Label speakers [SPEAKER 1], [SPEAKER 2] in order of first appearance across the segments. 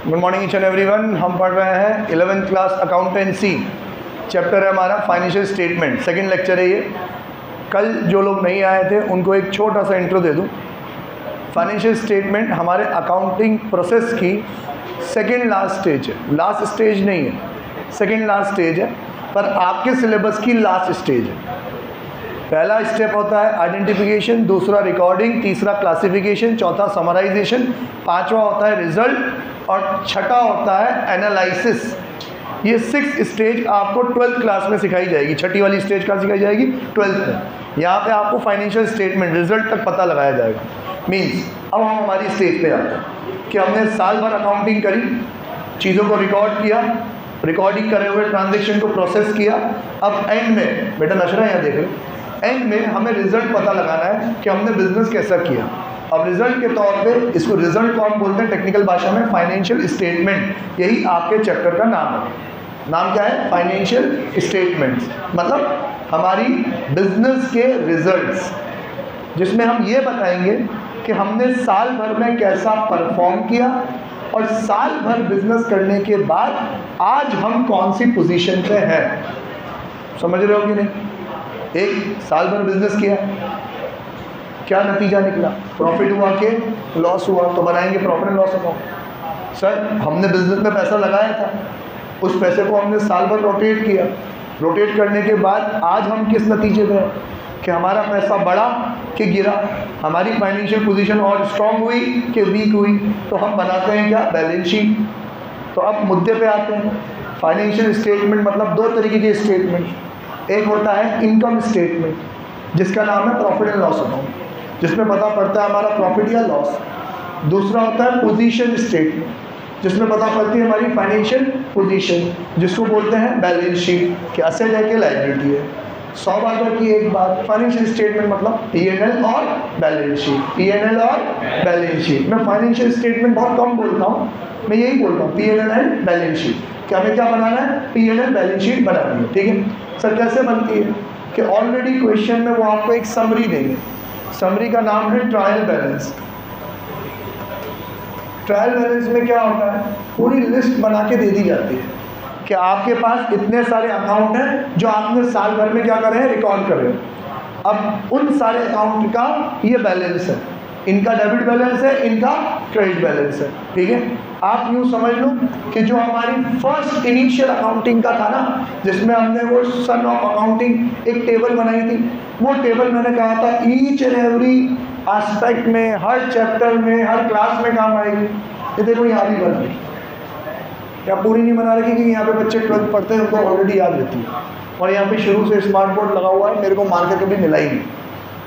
[SPEAKER 1] Good morning each and everyone. हम पढ़ रहे हैं 11th क्लास अकाउंटेंसी, चैप्टर है हमारा फाइनेंशियल स्टेटमेंट। सेकंड लेक्चर है ये। कल जो लोग नहीं आए थे उनको एक छोटा सा इंट्रो दे दूं। फाइनेंशियल स्टेटमेंट हमारे अकाउंटिंग प्रोसेस की सेकंड लास्ट स्टेज है। लास्ट स्टेज नहीं है, सेकंड लास्ट स्टेज है, पर आपके सिलेबस की लास्ट स्टेज है। पहला स्टेप होता है आइडेंटिफिकेशन, दूसरा रिकॉर्डिंग, तीसरा क्लासिफिकेशन, चौथा समराइजेशन, पांचवा होता है रिजल्ट और छठा होता है एनालिसिस। ये 6 स्टेज आपको 12th क्लास में सिखाई जाएगी। छठी वाली स्टेज कहाँ सिखाई जाएगी? 12th में। यहाँ पे आपको फाइनेंशियल स्टेटमेंट रिजल्ट तक पता लगाया जाएगा। मीन्स अब हम हमारी स्टेज पे आते हैं कि हमने साल भर अकाउंटिंग करी, चीज़ों को रिकॉर्ड किया, रिकॉर्डिंग करे हुए ट्रांजेक्शन को प्रोसेस किया। अब एंड में बेटा नशरा यहाँ देख रहे, एंड में हमें रिजल्ट पता लगाना है कि हमने बिजनेस कैसा किया। अब रिजल्ट के तौर पे इसको रिजल्ट कौन बोलते हैं टेक्निकल भाषा में? Financial statement. यही आपके चैप्टर का नाम है। नाम क्या है? फाइनेंशियल स्टेटमेंट्स, मतलब हमारी बिजनेस के रिजल्ट्स, जिसमें हम ये बताएंगे कि हमने साल भर में कैसा परफॉर्म किया और साल भर बिजनेस करने के बाद आज हम कौन सी पोजीशन पे हैं। समझ रहे हो कि नहीं? एक साल भर बिजनेस किया, क्या नतीजा निकला? प्रॉफिट हुआ कि लॉस हुआ? तो बनाएंगे profit and loss account. Sir हमने बिजनेस में पैसा लगाया था, उस पैसे को हमने साल भर रोटेट किया, रोटेट करने के बाद आज हम किस नतीजे पे हैं कि हमारा पैसा बढ़ा कि गिरा, हमारी फाइनेंशियल पोजीशन और स्ट्रांग हुई कि वीक हुई। तो हम बनाते हैं क्या? Balance sheet. तो अब मुद्दे पे आते हैं। फाइनेंशियल स्टेटमेंट मतलब 2 तरीके के स्टेटमेंट। एक होता है इनकम स्टेटमेंट जिसका नाम है प्रॉफिट एंड लॉस अकाउंट, जिसमें पता पड़ता है हमारा प्रॉफिट या लॉस। दूसरा होता है पोजीशन स्टेटमेंट जिसमें पता पड़ती है हमारी फाइनेंशियल पोजीशन, जिसको बोलते हैं बैलेंस शीट, कि असेट है कि लायबिलिटी है। 100 बार की एक बात, फाइनेंशियल स्टेटमेंट मतलब पीएनएल और बैलेंस शीट, पीएनएल और बैलेंस शीट। मैं फाइनेंशियल स्टेटमेंट बहुत कम बोलता हूँ, मैं यही बोलता हूँ पीएनएल एंड बैलेंस शीट। कि हमें क्या बनाना है? पीएनएल बैलेंस शीट बनानी है। ठीक है सर, कैसे बनती है? कि ऑलरेडी क्वेश्चन में वो आपको एक समरी देंगे। समरी का नाम है ट्रायल बैलेंस। ट्रायल बैलेंस में क्या होता है? पूरी लिस्ट बना के दे दी जाती है कि आपके पास इतने सारे अकाउंट हैं जो आपने साल भर में क्या कर रहे हैं? रिकॉर्ड कर रहे हो। अब उन सारे अकाउंट का ये बैलेंस है, इनका डेबिट बैलेंस है, इनका क्रेडिट बैलेंस है। ठीक है, आप यूँ समझ लो कि जो हमारी फर्स्ट इनिशियल अकाउंटिंग का था ना, जिसमें हमने वो सन ऑफ अकाउंटिंग एक टेबल बनाई थी, वो टेबल मैंने कहा था ईच एंड एवरी एस्पेक्ट में, हर चैप्टर में, हर क्लास में काम आएगी। ये देखो यहाँ भी बना रही, या पूरी नहीं बना रखी, क्योंकि यहाँ पे बच्चे 12th पढ़ते हैं, उनको ऑलरेडी याद रहती है। और यहाँ पे शुरू से स्मार्ट बोर्ड लगा हुआ है, मेरे को मार्कर कभी मिला ही नहीं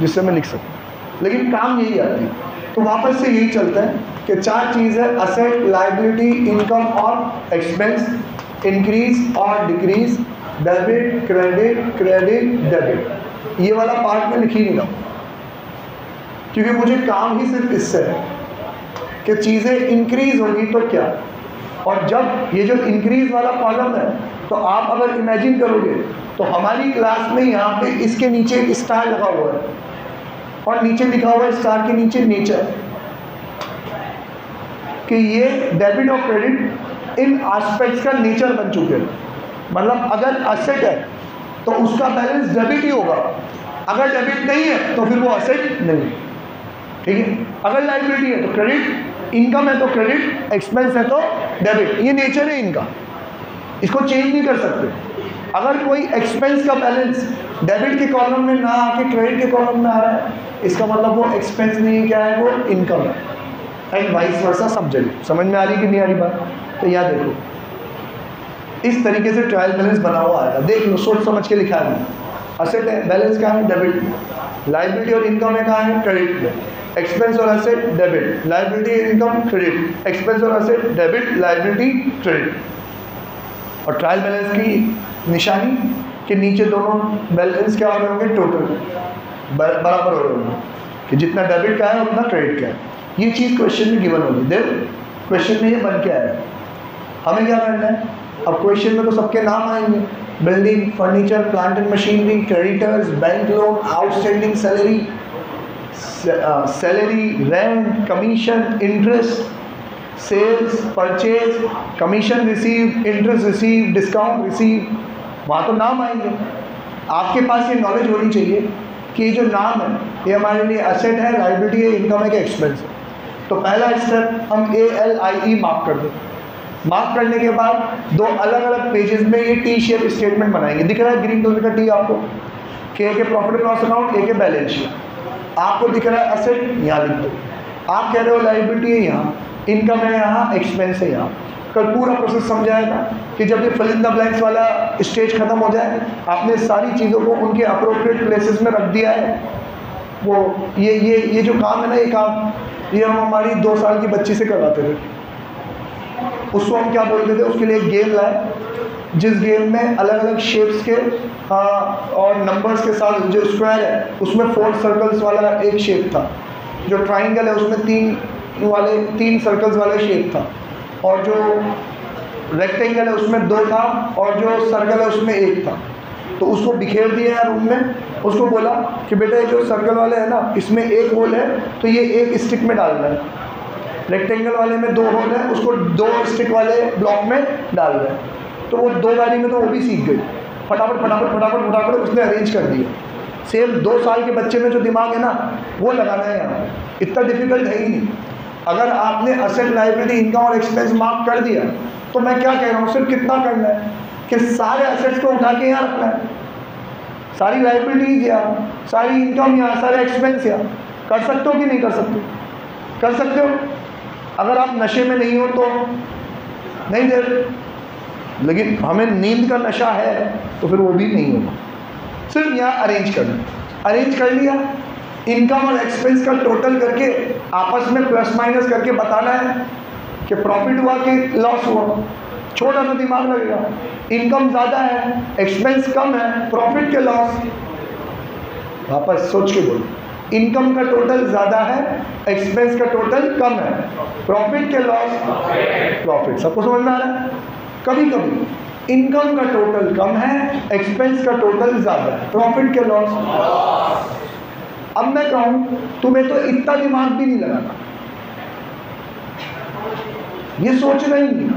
[SPEAKER 1] जिससे मैं लिख सकूँ, लेकिन काम यही आती है। तो वापस से यही चलता है कि 4 चीज़ है: असेट, लायबिलिटी, इनकम और एक्सपेंस, इंक्रीज और decrease, debit, credit, credit, debit. ये वाला पार्ट में लिख ही नहीं रहा, क्योंकि मुझे काम ही सिर्फ इससे है कि चीज़ें इंक्रीज होगी तो क्या। और जब ये जो इंक्रीज वाला कॉलम है, तो आप अगर इमेजिन करोगे तो हमारी क्लास में यहाँ पे इसके नीचे एक स्टार लगा हुआ है और नीचे लिखा हुआ है स्टार के नीचे नेचर, कि ये डेबिट और क्रेडिट इन एस्पेक्ट्स का नेचर बन चुके हैं। मतलब अगर एसेट है तो उसका बैलेंस डेबिट ही होगा, अगर डेबिट नहीं है तो फिर वो एसेट नहीं। ठीक है, अगर लायबिलिटी है तो क्रेडिट, इनकम है तो क्रेडिट, एक्सपेंस है तो डेबिट। ये नेचर है इनका, इसको चेंज नहीं कर सकते। अगर कोई एक्सपेंस का बैलेंस डेबिट के कॉलम में ना आके क्रेडिट के कॉलम में आ रहा है, इसका मतलब वो एक्सपेंस नहीं है, क्या है? वो इनकम है। एंड वाइस वर्सा सब जगह। समझ में आ रही कि नहीं आ रही बात? तो यहाँ देखो, इस तरीके से ट्रायल बैलेंस बना हुआ आएगा। देख लो, सोच समझ के लिखा है। असेट है, बैलेंस कहाँ है? डेबिट में। लायबिलिटी और इनकम है कहाँ है? क्रेडिट में। एक्सपेंस और asset debit, liability income credit, expense और एसेट डेबिट, लायबिलिटी क्रेडिट। और ट्रायल बैलेंस की निशानी कि नीचे दोनों बैलेंस क्या हो रहे होंगे? टोटल बराबर हो रहे होंगे, कि जितना डेबिट का है उतना क्रेडिट का है। ये चीज़ क्वेश्चन में गिवन होगी। देख क्वेश्चन में ये बन के आया, हमें क्या करना है? अब क्वेश्चन में तो सबके नाम आएंगे: building, furniture, plant and machinery, creditors, bank loan, outstanding salary, rent, commission, interest. Sales, purchase, commission receive, interest receive, discount receive, वहाँ तो नाम आएंगे। आपके पास ये नॉलेज होनी चाहिए कि जो नाम है ये हमारे लिए असेट है, लायबिलिटी है, इनकम है कि एक्सपेंस है। तो पहला स्टेप हम ALIE मार्क कर दें। मार्क करने के बाद दो अलग अलग पेजेस में ये टी शेप स्टेटमेंट बनाएंगे। दिख रहा है ग्रीन कलर का टी आपको, कि एक प्रॉफिट एंड लॉस अकाउंट, एक बैलेंस शीट। आपको दिख रहा है असेट, यहाँ लिख दो। आप कह रहे हो लायबिलिटी है यहाँ, इनकम है यहाँ, एक्सपेंस है यहाँ। कल पूरा प्रोसेस समझाएगा कि जब ये फिल इन द ब्लैंक्स वाला स्टेज खत्म हो जाए, आपने सारी चीज़ों को उनके अप्रोप्रिएट प्लेसेस में रख दिया है। वो ये जो काम है ना, ये काम ये हम हमारी 2 साल की बच्ची से करवाते थे। उसको हम क्या बोलते थे, उसके लिए एक गेम लाए, जिस गेम में अलग अलग शेप्स के और नंबर्स के साथ, जो स्क्वायर है उसमें 4 सर्कल्स वाला एक शेप था, जो ट्राइंगल है उसमें 3 सर्कल्स वाला शेप था, और जो रेक्टेंगल है उसमें 2 था, और जो सर्कल है उसमें 1 था। तो उसको बिखेर दिया है रूम में। उसको बोला कि बेटा ये जो सर्कल वाले है ना, इसमें 1 होल है तो ये 1 स्टिक में डालना है, रेक्टेंगल वाले में 2 होल है, उसको 2 स्टिक वाले ब्लॉक में डाल रहे हैं। तो वो 2 बारी में तो वो भी सीख गई, फटाफट फटाफट फटाफट फटाफट उसने अरेंज कर दिया। सेम 2 साल के बच्चे में जो दिमाग है ना, वो लगाना है यहाँ, इतना डिफिकल्ट है ही नहीं। अगर आपने असेट, लायबिलिटी, इनकम और एक्सपेंस मार्क कर दिया, तो मैं क्या कह रहा हूँ, सिर्फ कितना करना है कि सारे असेट्स को उठा के यहाँ रखना है, सारी लायबिलिटीज यहाँ, सारी इनकम यहाँ, सारे एक्सपेंस यहाँ। कर सकते हो कि नहीं कर सकते? कर सकते हो। अगर आप नशे में नहीं हो तो नहीं दे, लेकिन हमें नींद का नशा है तो फिर वो भी नहीं होगा। सिर्फ यहाँ अरेंज करना, अरेंज कर लिया, इनकम और एक्सपेंस का टोटल करके आपस में प्लस माइनस करके बताना है कि प्रॉफिट हुआ कि लॉस हुआ। छोटा सा दिमाग लगेगा, इनकम ज़्यादा है, एक्सपेंस कम है, प्रॉफिट के लॉस। वापस सोच के बोलो, इनकम का टोटल ज़्यादा है, एक्सपेंस का टोटल कम है, प्रॉफिट के लॉस, प्रॉफिट। सबको समझ में आ रहा है? कभी कभी इनकम का टोटल कम है, एक्सपेंस का टोटल ज़्यादा है, प्रॉफिट के लॉस। अब मैं कहूँ तुम्हें तो इतना दिमाग भी नहीं लगाना, ये सोचना ही नहीं,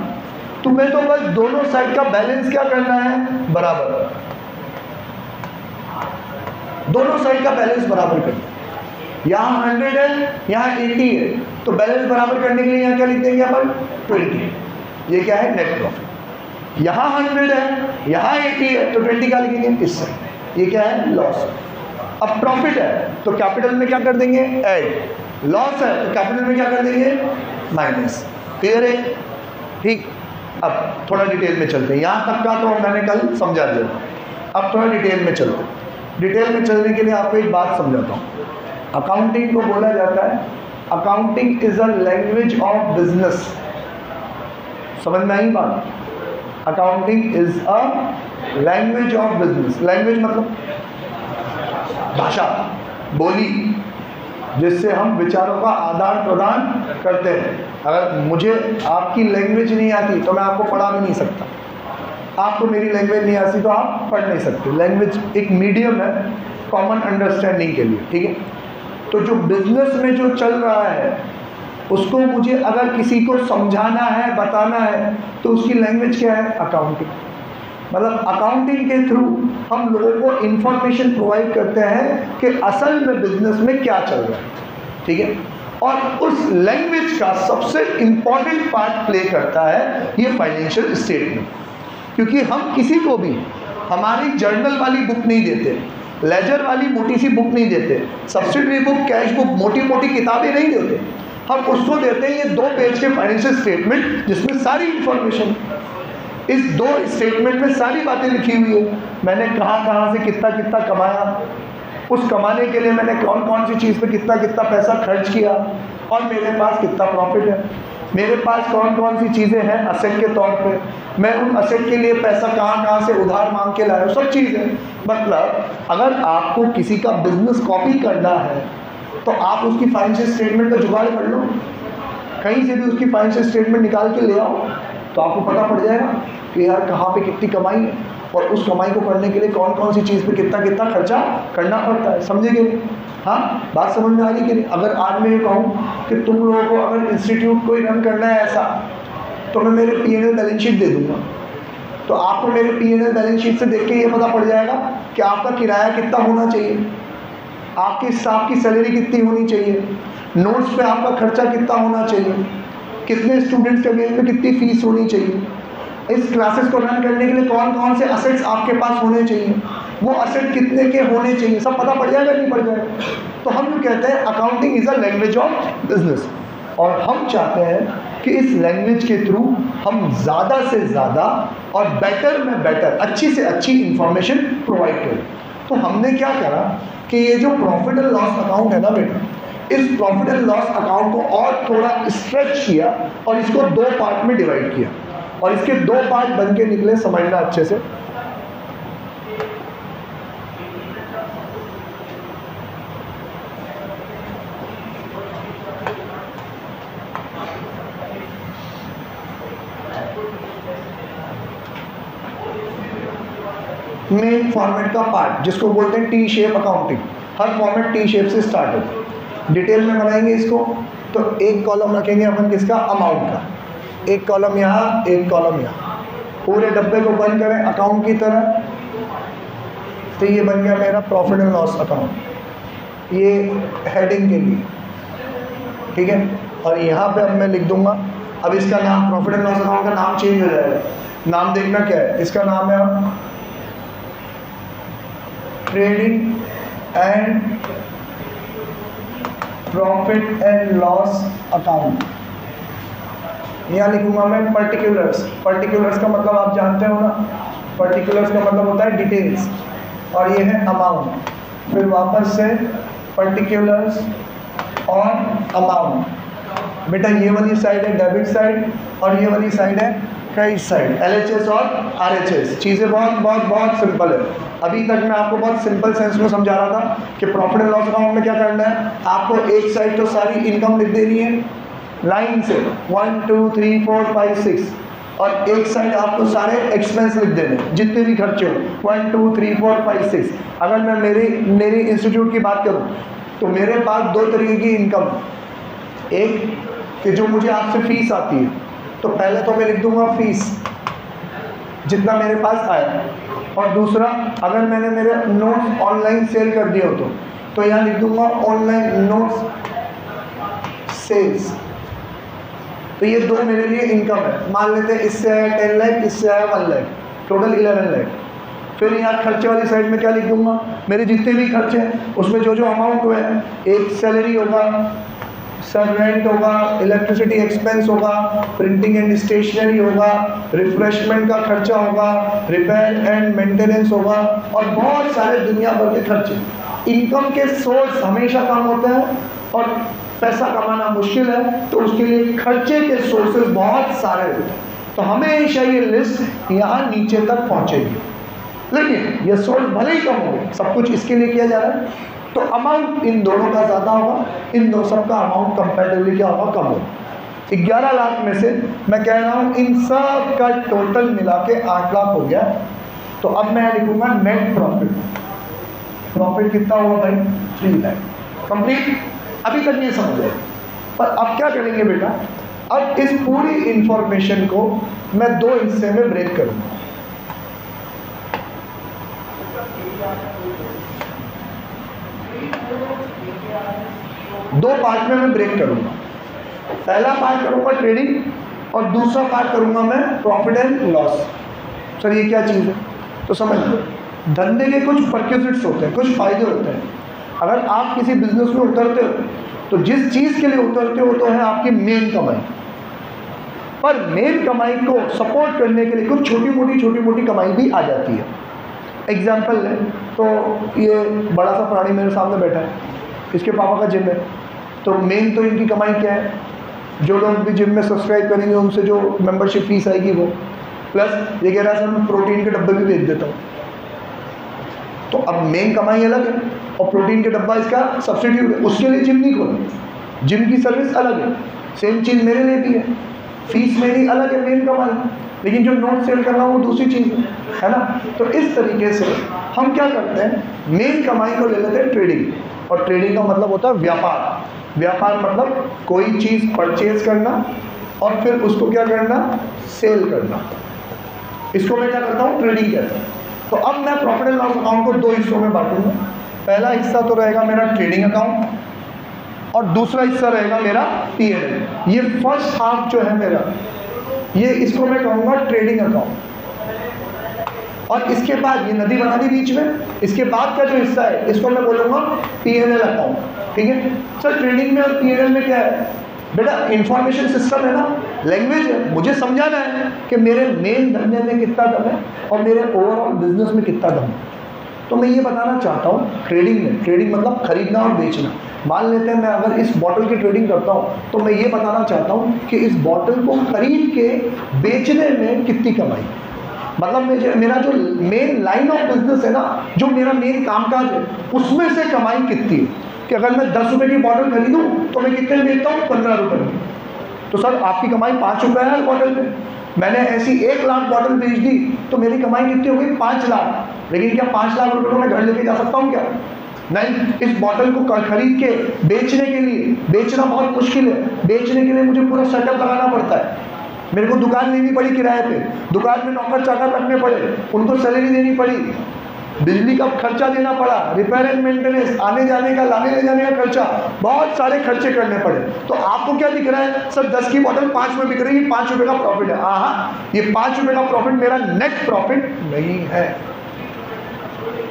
[SPEAKER 1] तुम्हें तो बस दोनों साइड का बैलेंस क्या करना है, बराबर। दोनों साइड का बैलेंस बराबर करना है। यहाँ 100 है, यहाँ 80 है, तो बैलेंस बराबर करने के लिए यहाँ क्या लिख देंगे अपन, 20। ये क्या है, नेट प्रॉफिट। यहाँ 100 है, यहाँ 80 है, तो 20 क्या लिखेंगे, इससे। ये क्या है, लॉस। अब प्रॉफिट है तो कैपिटल में क्या कर देंगे, ऐड। लॉस है तो कैपिटल में क्या कर देंगे, माइनस। क्लियर है? ठीक। अब थोड़ा डिटेल में चलते हैं। यहाँ तक का तो मैंने कल समझा दिया, अब थोड़ा डिटेल में चलते हैं। डिटेल में चलने के लिए आपको एक बात समझाता हूँ। अकाउंटिंग को बोला जाता है, accounting is a language of business. समझ में आई बात? Accounting is a language of business. Language मतलब भाषा, बोली, जिससे हम विचारों का आदान प्रदान करते हैं। अगर मुझे आपकी लैंग्वेज नहीं आती तो मैं आपको पढ़ा भी नहीं सकता, आपको मेरी लैंग्वेज नहीं आती तो आप पढ़ नहीं सकते। लैंग्वेज एक मीडियम है कॉमन अंडरस्टैंडिंग के लिए, ठीक है? तो जो बिजनेस में जो चल रहा है उसको मुझे अगर किसी को समझाना है, बताना है, तो उसकी लैंग्वेज क्या है, अकाउंटिंग। मतलब अकाउंटिंग के थ्रू हम लोगों को इंफॉर्मेशन प्रोवाइड करते हैं कि असल में बिजनेस में क्या चल रहा है, ठीक है? और उस लैंग्वेज का सबसे इम्पॉर्टेंट पार्ट प्ले करता है ये फाइनेंशियल स्टेटमेंट। क्योंकि हम किसी को भी हमारी जर्नल वाली बुक नहीं देते, लेजर वाली मोटी सी बुक नहीं देते, सब्सिडरी बुक, कैश बुक, मोटी मोटी किताबें नहीं देते। हम उसको देते हैं ये 2 पेज के फाइनेंशियल स्टेटमेंट, जिसमें सारी इंफॉर्मेशन, इस 2 स्टेटमेंट में सारी बातें लिखी हुई है। मैंने कहाँ से कितना कितना कमाया, उस कमाने के लिए मैंने कौन कौन सी चीज़ पे कितना कितना पैसा खर्च किया, और मेरे पास कितना प्रॉफिट है, मेरे पास कौन कौन सी चीज़ें हैं असेट के तौर पे, मैं उन असेट के लिए पैसा कहाँ से उधार मांग के लाया, सब चीज़ें। मतलब अगर आपको किसी का बिजनेस कॉपी करना है तो आप उसकी फाइनेंशियल स्टेटमेंट का जुगाड़ कर लो, कहीं से भी उसकी फाइनेंशियल स्टेटमेंट निकाल के ले आओ, तो आपको पता पड़ जाएगा कि यार कहाँ पे कितनी कमाई है, और उस कमाई को करने के लिए कौन कौन सी चीज़ पे कितना कितना खर्चा करना पड़ता है, समझे कि नहीं? हाँ, बात समझ में आ रही कि नहीं? अगर आज मैं ये कहूँ कि तुम लोगों को अगर इंस्टीट्यूट कोई रन करना है ऐसा, तो मैं मेरे P&L बैलेंस शीट दे दूँगा, तो आपको मेरे P&L बैलेंस शीट से देख के ये पता पड़ जाएगा कि आपका किराया कितना होना चाहिए, आपके स्टाफ की सैलरी कितनी होनी चाहिए, नोट्स पे आपका खर्चा कितना होना चाहिए, कितने स्टूडेंट्स के बेस में कितनी फीस होनी चाहिए, इस क्लासेस को रन करने के लिए कौन कौन से असेट्स आपके पास होने चाहिए, वो असेट कितने के होने चाहिए, सब पता पड़ जाएगा नहीं पड़ जाएगा? तो हम जो कहते हैं accounting is a language of business, और हम चाहते हैं कि इस लैंग्वेज के थ्रू हम ज़्यादा से ज़्यादा और बेटर में बेटर, अच्छी से अच्छी इंफॉर्मेशन प्रोवाइड करें। तो हमने क्या करा कि ये जो प्रॉफिट एंड लॉस अकाउंट है ना बेटा, इस प्रॉफिट एंड लॉस अकाउंट को और थोड़ा स्ट्रेच किया और इसको 2 पार्ट में डिवाइड किया, और इसके 2 पार्ट बन के निकले, समझना अच्छे से। मेन फॉर्मेट का पार्ट जिसको बोलते हैं टी शेप अकाउंटिंग, हर फॉर्मेट टी शेप से स्टार्ट होता है। डिटेल में बनाएंगे इसको, तो एक कॉलम रखेंगे अपन किसका, अमाउंट का, एक कॉलम यहाँ, एक कॉलम यहाँ, पूरे डब्बे को बंद करें अकाउंट की तरह। तो ये बन गया मेरा प्रॉफिट एंड लॉस अकाउंट, ये हेडिंग के लिए, ठीक है। और यहाँ पे अब मैं लिख दूंगा, अब इसका नाम, प्रॉफिट एंड लॉस अकाउंट का नाम चेंज हो जाएगा। नाम देखना क्या है, इसका नाम है trading and profit and loss account. यहाँ लिखूंगा मैं पर्टिकुलर्स। पर्टिकुलर्स का मतलब आप जानते हो ना, पर्टिकुलर्स का मतलब होता है डिटेल्स, और ये है अमाउंट। फिर वापस से पर्टिकुलर्स और अमाउंट। बेटा ये वाली साइड है डेबिट साइड, और ये वाली साइड है क्रेडिट साइड, LHS और RHS। चीज़ें बहुत बहुत बहुत सिंपल है। अभी तक मैं आपको बहुत सिंपल सेंस में समझा रहा था कि प्रॉफिट एंड लॉस अकाउंट में क्या करना है, आपको एक साइड तो सारी इनकम लिख देनी है लाइन से 1 2 3 4 5 6, और एक साइड आपको सारे एक्सपेंस लिख देने जितने भी खर्चे हो 1 2 3 4 5 6। अगर मैं मेरे इंस्टीट्यूट की बात करूं तो मेरे पास 2 तरीके की इनकम, एक कि जो मुझे आपसे फीस आती है, तो पहले तो मैं लिख दूंगा फीस जितना मेरे पास आया, और दूसरा अगर मैंने मेरे नोट्स ऑनलाइन सेल कर दिए हो तो यहाँ लिख दूंगा ऑनलाइन नोट्स सेल्स। तो ये 2 मेरे लिए इनकम है। मान लेते हैं इससे आया 10 लाख, इससे आया 1 लाख, टोटल 11 लाख। फिर यहाँ खर्चे वाली साइड में क्या लिख दूंगा, मेरे जितने भी खर्चे हैं उसमें जो जो अमाउंट हुए हैं, एक सैलरी होगा, सर रेंट होगा, इलेक्ट्रिसिटी एक्सपेंस होगा, प्रिंटिंग एंड स्टेशनरी होगा, रिफ्रेशमेंट का खर्चा होगा, रिपेयर एंड मेंटेनेंस होगा, और बहुत सारे दुनिया भर के खर्चे। इनकम के सोर्स हमेशा कम होते हैं और पैसा कमाना मुश्किल है, तो उसके लिए खर्चे के सोर्सेज बहुत सारे होते हैं। तो हमेशा ये लिस्ट यहाँ नीचे तक पहुँचेगी, लेकिन ये सोर्स भले ही कम हो, सब कुछ इसके लिए किया जा रहा है, तो अमाउंट इन दोनों का ज़्यादा होगा, इन दो सब का अमाउंट कंपैरेटिवली क्या होगा, कम होगा। 11 लाख में से मैं कह रहा हूँ इन सब का टोटल मिला के 8 लाख हो गया। तो अब मैं लिखूंगा नेट प्रॉफिट। प्रॉफिट कितना हुआ भाई, 3 लाख। कंप्लीट, अभी तक ये समझ गए। पर अब क्या करेंगे बेटा, अब इस पूरी इंफॉर्मेशन को मैं 2 हिस्से में ब्रेक करूँगा। दो पार्ट में मैं ब्रेक करूंगा। पहला पार्ट करूंगा ट्रेडिंग और दूसरा पार्ट करूंगा मैं प्रॉफिट एंड लॉस। सर ये क्या चीज़ है, तो समझ लो, धंधे के कुछ परक्यूजिट्स होते हैं, कुछ फायदे होते हैं। अगर आप किसी बिजनेस में उतरते हो तो जिस चीज़ के लिए उतरते हो तो है आपकी मेन कमाई। पर मेन कमाई को सपोर्ट करने के लिए कुछ छोटी मोटी कमाई भी आ जाती है। एग्जाम्पल लें तो ये बड़ा सा प्राणी मेरे सामने बैठा है, इसके पापा का जिम है, तो मेन तो इनकी कमाई क्या है, जो लोग भी जिम में सब्सक्राइब करेंगे उनसे जो मेंबरशिप फीस आएगी वो, प्लस ये कह रहा है सर मैं प्रोटीन के डब्बे भी बेच देता हूँ। तो अब मेन कमाई अलग है और प्रोटीन के डब्बा इसका सब्सिट्यूट है, उसके लिए जिम नहीं खोला, जिम की सर्विस अलग है। सेम चीज़ मेरे लिए भी है, फीस मेरी अलग है, मेन कमाई। लेकिन जो नोट सेल करना वो दूसरी चीज़ है ना। तो इस तरीके से हम क्या करते हैं, मेन कमाई को ले लेते हैं ट्रेडिंग, और ट्रेडिंग का मतलब होता है व्यापार। व्यापार मतलब कोई चीज़ परचेज करना और फिर उसको क्या करना, सेल करना। इसको मैं क्या करता हूँ, ट्रेडिंग कहता हूँ। तो अब मैं प्रॉफिट एंड लॉस अकाउंट को दो हिस्सों में बांटूंगा। पहला हिस्सा तो रहेगा मेरा ट्रेडिंग अकाउंट और दूसरा हिस्सा रहेगा मेरा P&L। ये फर्स्ट हाफ जो है मेरा, ये इसको मैं कहूँगा ट्रेडिंग अकाउंट। और इसके बाद ये नदी बना दी बीच में, इसके बाद का जो हिस्सा है इसको मैं बोलूँगा P&L अकाउंट। ठीक है सर, ट्रेडिंग में और P&L में क्या है बेटा, इंफॉर्मेशन सिस्टम है ना, लैंग्वेज है। मुझे समझाना है कि मेरे मेन धंधे में कितना दम है और मेरे ओवरऑल बिजनेस में कितना दम है। तो मैं ये बताना चाहता हूँ ट्रेडिंग में, ट्रेडिंग मतलब खरीदना और बेचना। मान लेते हैं मैं अगर इस बॉटल की ट्रेडिंग करता हूँ तो मैं ये बताना चाहता हूँ कि इस बॉटल को खरीद के बेचने में कितनी कमाई, मतलब मेरा जो मेन लाइन ऑफ बिजनेस है ना, जो मेरा मेन कामकाज है, उसमें से कमाई कितनी है। कि अगर मैं 10 रुपये की बॉटल खरीदूँ तो मैं कितने में बेचता हूँ, 15 रुपये में। तो सर आपकी कमाई 5 रुपये है बॉटल में। मैंने ऐसी 1 लाख बॉटल बेच दी तो मेरी कमाई कितनी हो गई, 5 लाख। लेकिन क्या 5 लाख रुपये को मैं घर लेके जा सकता हूँ क्या? नहीं। इस बॉटल को खरीद के बेचने के लिए, बेचना बहुत मुश्किल है, बेचने के लिए मुझे पूरा सेटअप लगाना पड़ता है। मेरे को दुकान लेनी पड़ी किराए पे, दुकान में नौकर चाकर रखने पड़े, उनको सैलरी देनी पड़ी, बिजली का खर्चा देना पड़ा, रिपेयर एंड मेंटेनेंस, आने जाने का, लाने ले जाने का खर्चा, बहुत सारे खर्चे करने पड़े। तो आपको क्या दिख रहा है, सर 10 की बॉटल 5 में बिक रही है, 5 रुपये का प्रॉफिट है। हाँ, ये 5 रुपये का प्रॉफिट मेरा नेट प्रॉफिट नहीं है।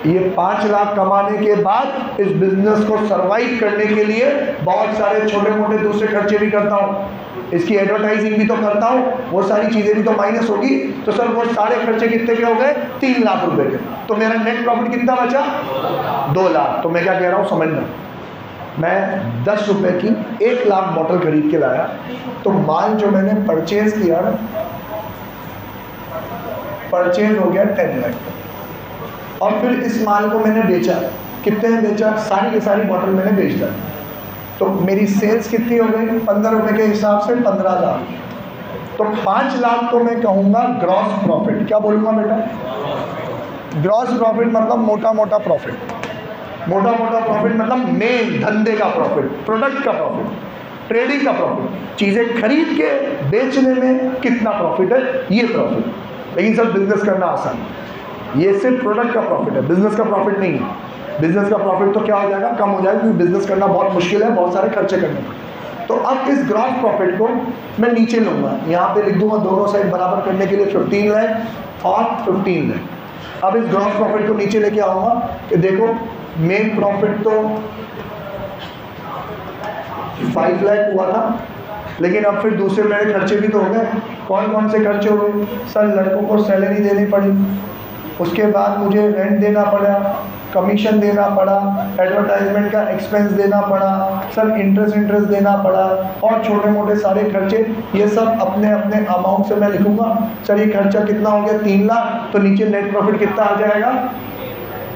[SPEAKER 1] ये 5 लाख कमाने के बाद इस बिजनेस को सरवाइव करने के लिए बहुत सारे छोटे मोटे दूसरे खर्चे भी करता हूँ, इसकी एडवर्टाइजिंग भी तो करता हूँ, वो सारी चीज़ें भी तो माइनस होगी। तो सर वो सारे खर्चे कितने के हो गए, 3 लाख रुपए के। तो मेरा नेट प्रॉफिट कितना बचा, 2 लाख। तो मैं क्या कह रहा हूँ समझना, मैं 10 रुपए की 1 लाख बॉटल खरीद के लाया, तो माल जो मैंने परचेज किया ना, परचेज हो गया 10 लाख। और फिर इस माल को मैंने बेचा, कितने में बेचा, सारी की सारी बॉटल मैंने बेच दी। तो मेरी सेल्स कितनी हो गई, 15 रुपये के हिसाब से 15 लाख। तो 5 लाख को मैं कहूँगा ग्रॉस प्रॉफिट। क्या बोलूँगा बेटा, ग्रॉस प्रॉफिट मतलब मोटा मोटा प्रॉफिट। मोटा मोटा प्रॉफिट मतलब मेन धंधे का प्रॉफिट, प्रोडक्ट का प्रॉफिट, ट्रेडिंग का प्रॉफिट, चीज़ें खरीद के बेचने में कितना प्रॉफिट है, ये प्रॉफिट। लेकिन सर बिजनेस करना आसान है, ये सिर्फ प्रोडक्ट का प्रॉफिट है, बिजनेस का प्रॉफिट नहीं है। बिजनेस का प्रॉफिट तो क्या हो जाएगा, कम हो जाएगा, क्योंकि बिजनेस करना बहुत मुश्किल है, बहुत सारे खर्चे करने हैं। तो अब इस ग्रॉस प्रॉफिट को मैं नीचे लूँगा, यहाँ पे लिख दूंगा दोनों साइड बराबर करने के लिए 15 लाख और 15 लाख। अब इस ग्रॉस प्रॉफिट को नीचे लेके आऊँगा कि देखो मेन प्रॉफिट तो 5 लाख हुआ था, लेकिन अब फिर दूसरे मेरे खर्चे भी तो हो गए। कौन कौन से खर्चे हो गए, सर लड़कों को सैलरी देनी पड़ी, उसके बाद मुझे रेंट देना पड़ा, कमीशन देना पड़ा, एडवर्टाइजमेंट का एक्सपेंस देना पड़ा, सर इंटरेस्ट देना पड़ा, और छोटे मोटे सारे खर्चे। ये सब अपने अपने अमाउंट से मैं लिखूंगा। सर ये खर्चा कितना हो गया, 3 लाख। तो नीचे नेट प्रॉफिट कितना आ जाएगा,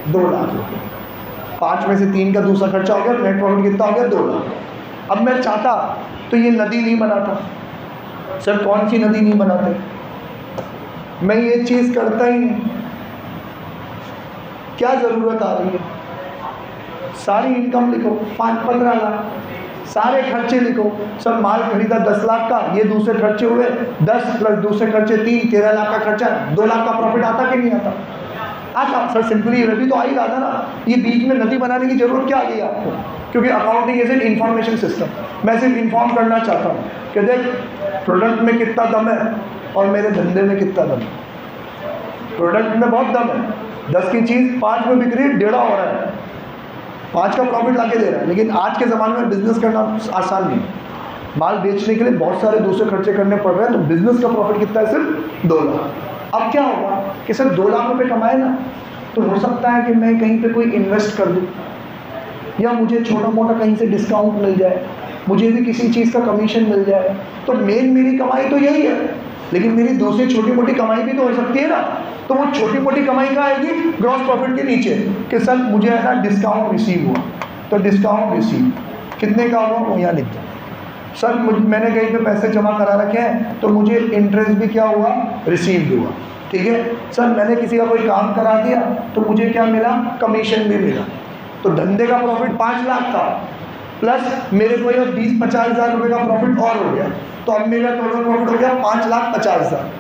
[SPEAKER 1] 2 लाख रुपये। 5 में से 3 का दूसरा खर्चा हो गया, नेट प्रॉफिट कितना हो गया, 2 लाख। अब मैं चाहता तो ये नदी नहीं बनाता। सर कौन सी नदी नहीं बनाते, मैं ये चीज़ करता ही नहीं। क्या ज़रूरत आ रही है, सारी इनकम लिखो 5-15 लाख, सारे खर्चे लिखो। सर माल खरीदा 10 लाख का, ये दूसरे खर्चे हुए 10 प्लस दूसरे खर्चे 3, 13 लाख का खर्चा, 2 लाख का प्रॉफिट आता कि नहीं आता, आता। सर सिंपली रवि तो आ ही रहा था ना, ये बीच में नदी बनाने की जरूरत क्या आ गई आपको, क्योंकि accounting is an information system. मैं सिर्फ इन्फॉर्म करना चाहता हूँ कि देख प्रोडक्ट में कितना दम है और मेरे धंधे में कितना दम है। प्रोडक्ट में बहुत दम है, 10 की चीज़ 5 में बिक रही है, 1.5 हो रहा है, 5 का प्रॉफिट ला के दे रहा है। लेकिन आज के ज़माने में बिजनेस करना आसान नहीं है, माल बेचने के लिए बहुत सारे दूसरे खर्चे करने पड़ रहे हैं। तो बिजनेस का प्रॉफिट कितना है, सिर्फ 2 लाख। अब क्या होगा कि सर 2 लाख रुपये कमाए ना, तो हो सकता है कि मैं कहीं पे कोई इन्वेस्ट कर दूँ, या मुझे छोटा मोटा कहीं से डिस्काउंट मिल जाए, मुझे भी किसी चीज़ का कमीशन मिल जाए। तो मेरी कमाई तो यही है, लेकिन मेरी दूसरी छोटी मोटी कमाई भी तो हो सकती है ना। तो वो छोटी मोटी कमाई कहाँ आएगी, ग्रॉस प्रॉफिट के नीचे, कि सर मुझे है ना डिस्काउंट रिसीव हुआ, तो डिस्काउंट रिसीव कितने का हुआ वो यहाँ लिख दो। सर मैंने कहीं पे पैसे जमा करा रखे हैं तो मुझे इंटरेस्ट भी क्या हुआ, रिसीव हुआ। ठीक है सर, मैंने किसी का कोई काम करा दिया तो मुझे क्या मिला, कमीशन भी मिला। तो धंधे का प्रॉफिट 5 लाख था, प्लस मेरे को ये 20-50 हज़ार रुपये का प्रॉफिट और हो गया, तो अब मेरा टोटल प्रॉफिट हो गया 5,50,000।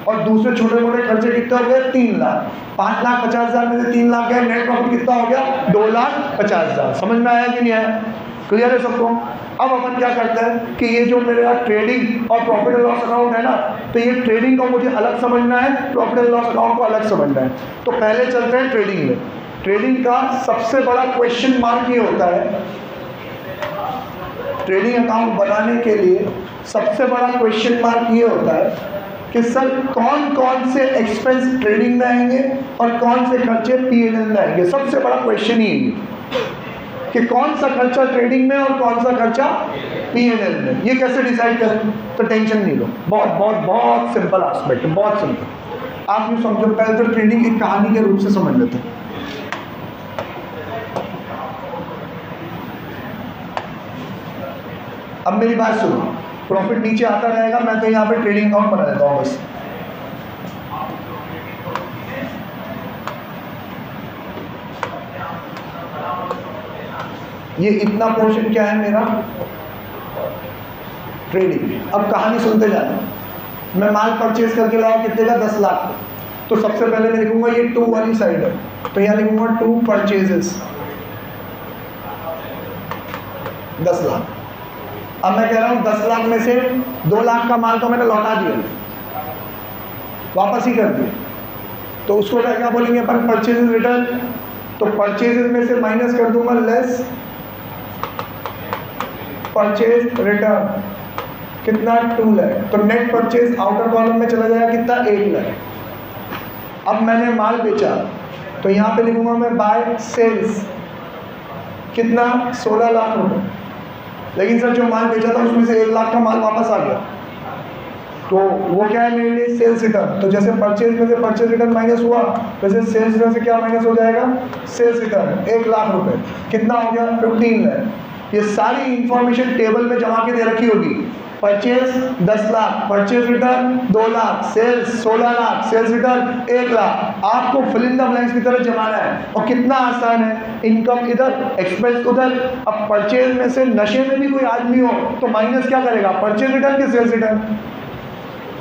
[SPEAKER 1] और दूसरे छोटे मोटे खर्चे कितने हो गए, 3 लाख। 5,50,000 में से 3 लाख गए, नेट प्रॉफिट कितना हो गया, 2,50,000। समझ में आया कि नहीं आया, क्लियर है सबको। अब अपन क्या करते हैं कि ये जो मेरा ट्रेडिंग और प्रॉफिट एंड लॉस अकाउंट है ना, तो ये ट्रेडिंग को मुझे अलग समझना है, प्रॉफिट एंड लॉस अकाउंट को अलग समझना है। तो पहले चलते हैं ट्रेडिंग में। ट्रेडिंग का सबसे बड़ा क्वेश्चन मार्क ये होता है, ट्रेडिंग अकाउंट बनाने के लिए सबसे बड़ा क्वेश्चन मार्क ये होता है कि सर कौन कौन से एक्सपेंस ट्रेडिंग में आएंगे और कौन से खर्चे P&L में आएंगे। सबसे बड़ा क्वेश्चन ही है कि कौन सा खर्चा ट्रेडिंग में और कौन सा खर्चा P&L में। ये कैसे डिसाइड करें, तो टेंशन नहीं लो, बहुत बहुत बहुत सिंपल एस्पेक्ट है, बहुत सिंपल। आप यूँ समझो, पहले तो ट्रेडिंग एक कहानी के रूप से समझ लेते हैं। अब मेरी बात सुनो, प्रॉफिट नीचे आता रहेगा, मैं तो यहाँ पे ट्रेडिंग अकाउंट बना देता हूँ बस। ये इतना पोर्शन क्या है मेरा, ट्रेडिंग। अब कहानी सुनते जाना। मैं माल परचेज करके लाया कितने का, 10 लाख। तो सबसे पहले मैं लिखूंगा, ये 2 वाली साइड है, तो यहाँ लिखूंगा 2 परचेजेस 10 लाख। अब मैं कह रहा हूँ 10 लाख में से 2 लाख का माल तो मैंने लौटा दिया, वापस ही कर दिया, तो उसको क्या बोलेंगे अपन, परचेजेस रिटर्न। तो परचेजेस में से माइनस कर दूंगा लेस परचेज रिटर्न, कितना, 2 लाख। तो नेट परचेज आउटर कॉलम में चला जाएगा कितना, 1 लाख। अब मैंने माल बेचा, तो यहाँ पे लिखूंगा मैं बाय सेल्स, कितना, 16 लाख रुपए। लेकिन सर जो माल बेचा था उसमें से 1 लाख का माल वापस आ गया, तो वो क्या है मेरे लिए, सेल्स रिटर्न। तो जैसे परचेज में से परचेज रिटर्न माइनस हुआ, वैसे सेल्स रिटर्न से क्या माइनस हो जाएगा, सेल्स रिटर्न। 1 लाख रुपए, कितना हो गया, 15 लाख। ये सारी इंफॉर्मेशन टेबल में जमा के दे रखी होगी। Purchase 10 lakh, purchase return 2 lakh, sales 16 lakh, sales return 1 lakh. आपको फिल इन द ब्लैंक्स की तरह जमाना है, और कितना आसान है, इनकम इधर, एक्सपेंस उधर। अब परचेज में से नशे में भी कोई आदमी हो तो माइनस क्या करेगा, परचेज रिटर्न के सेल्स रिटर्न।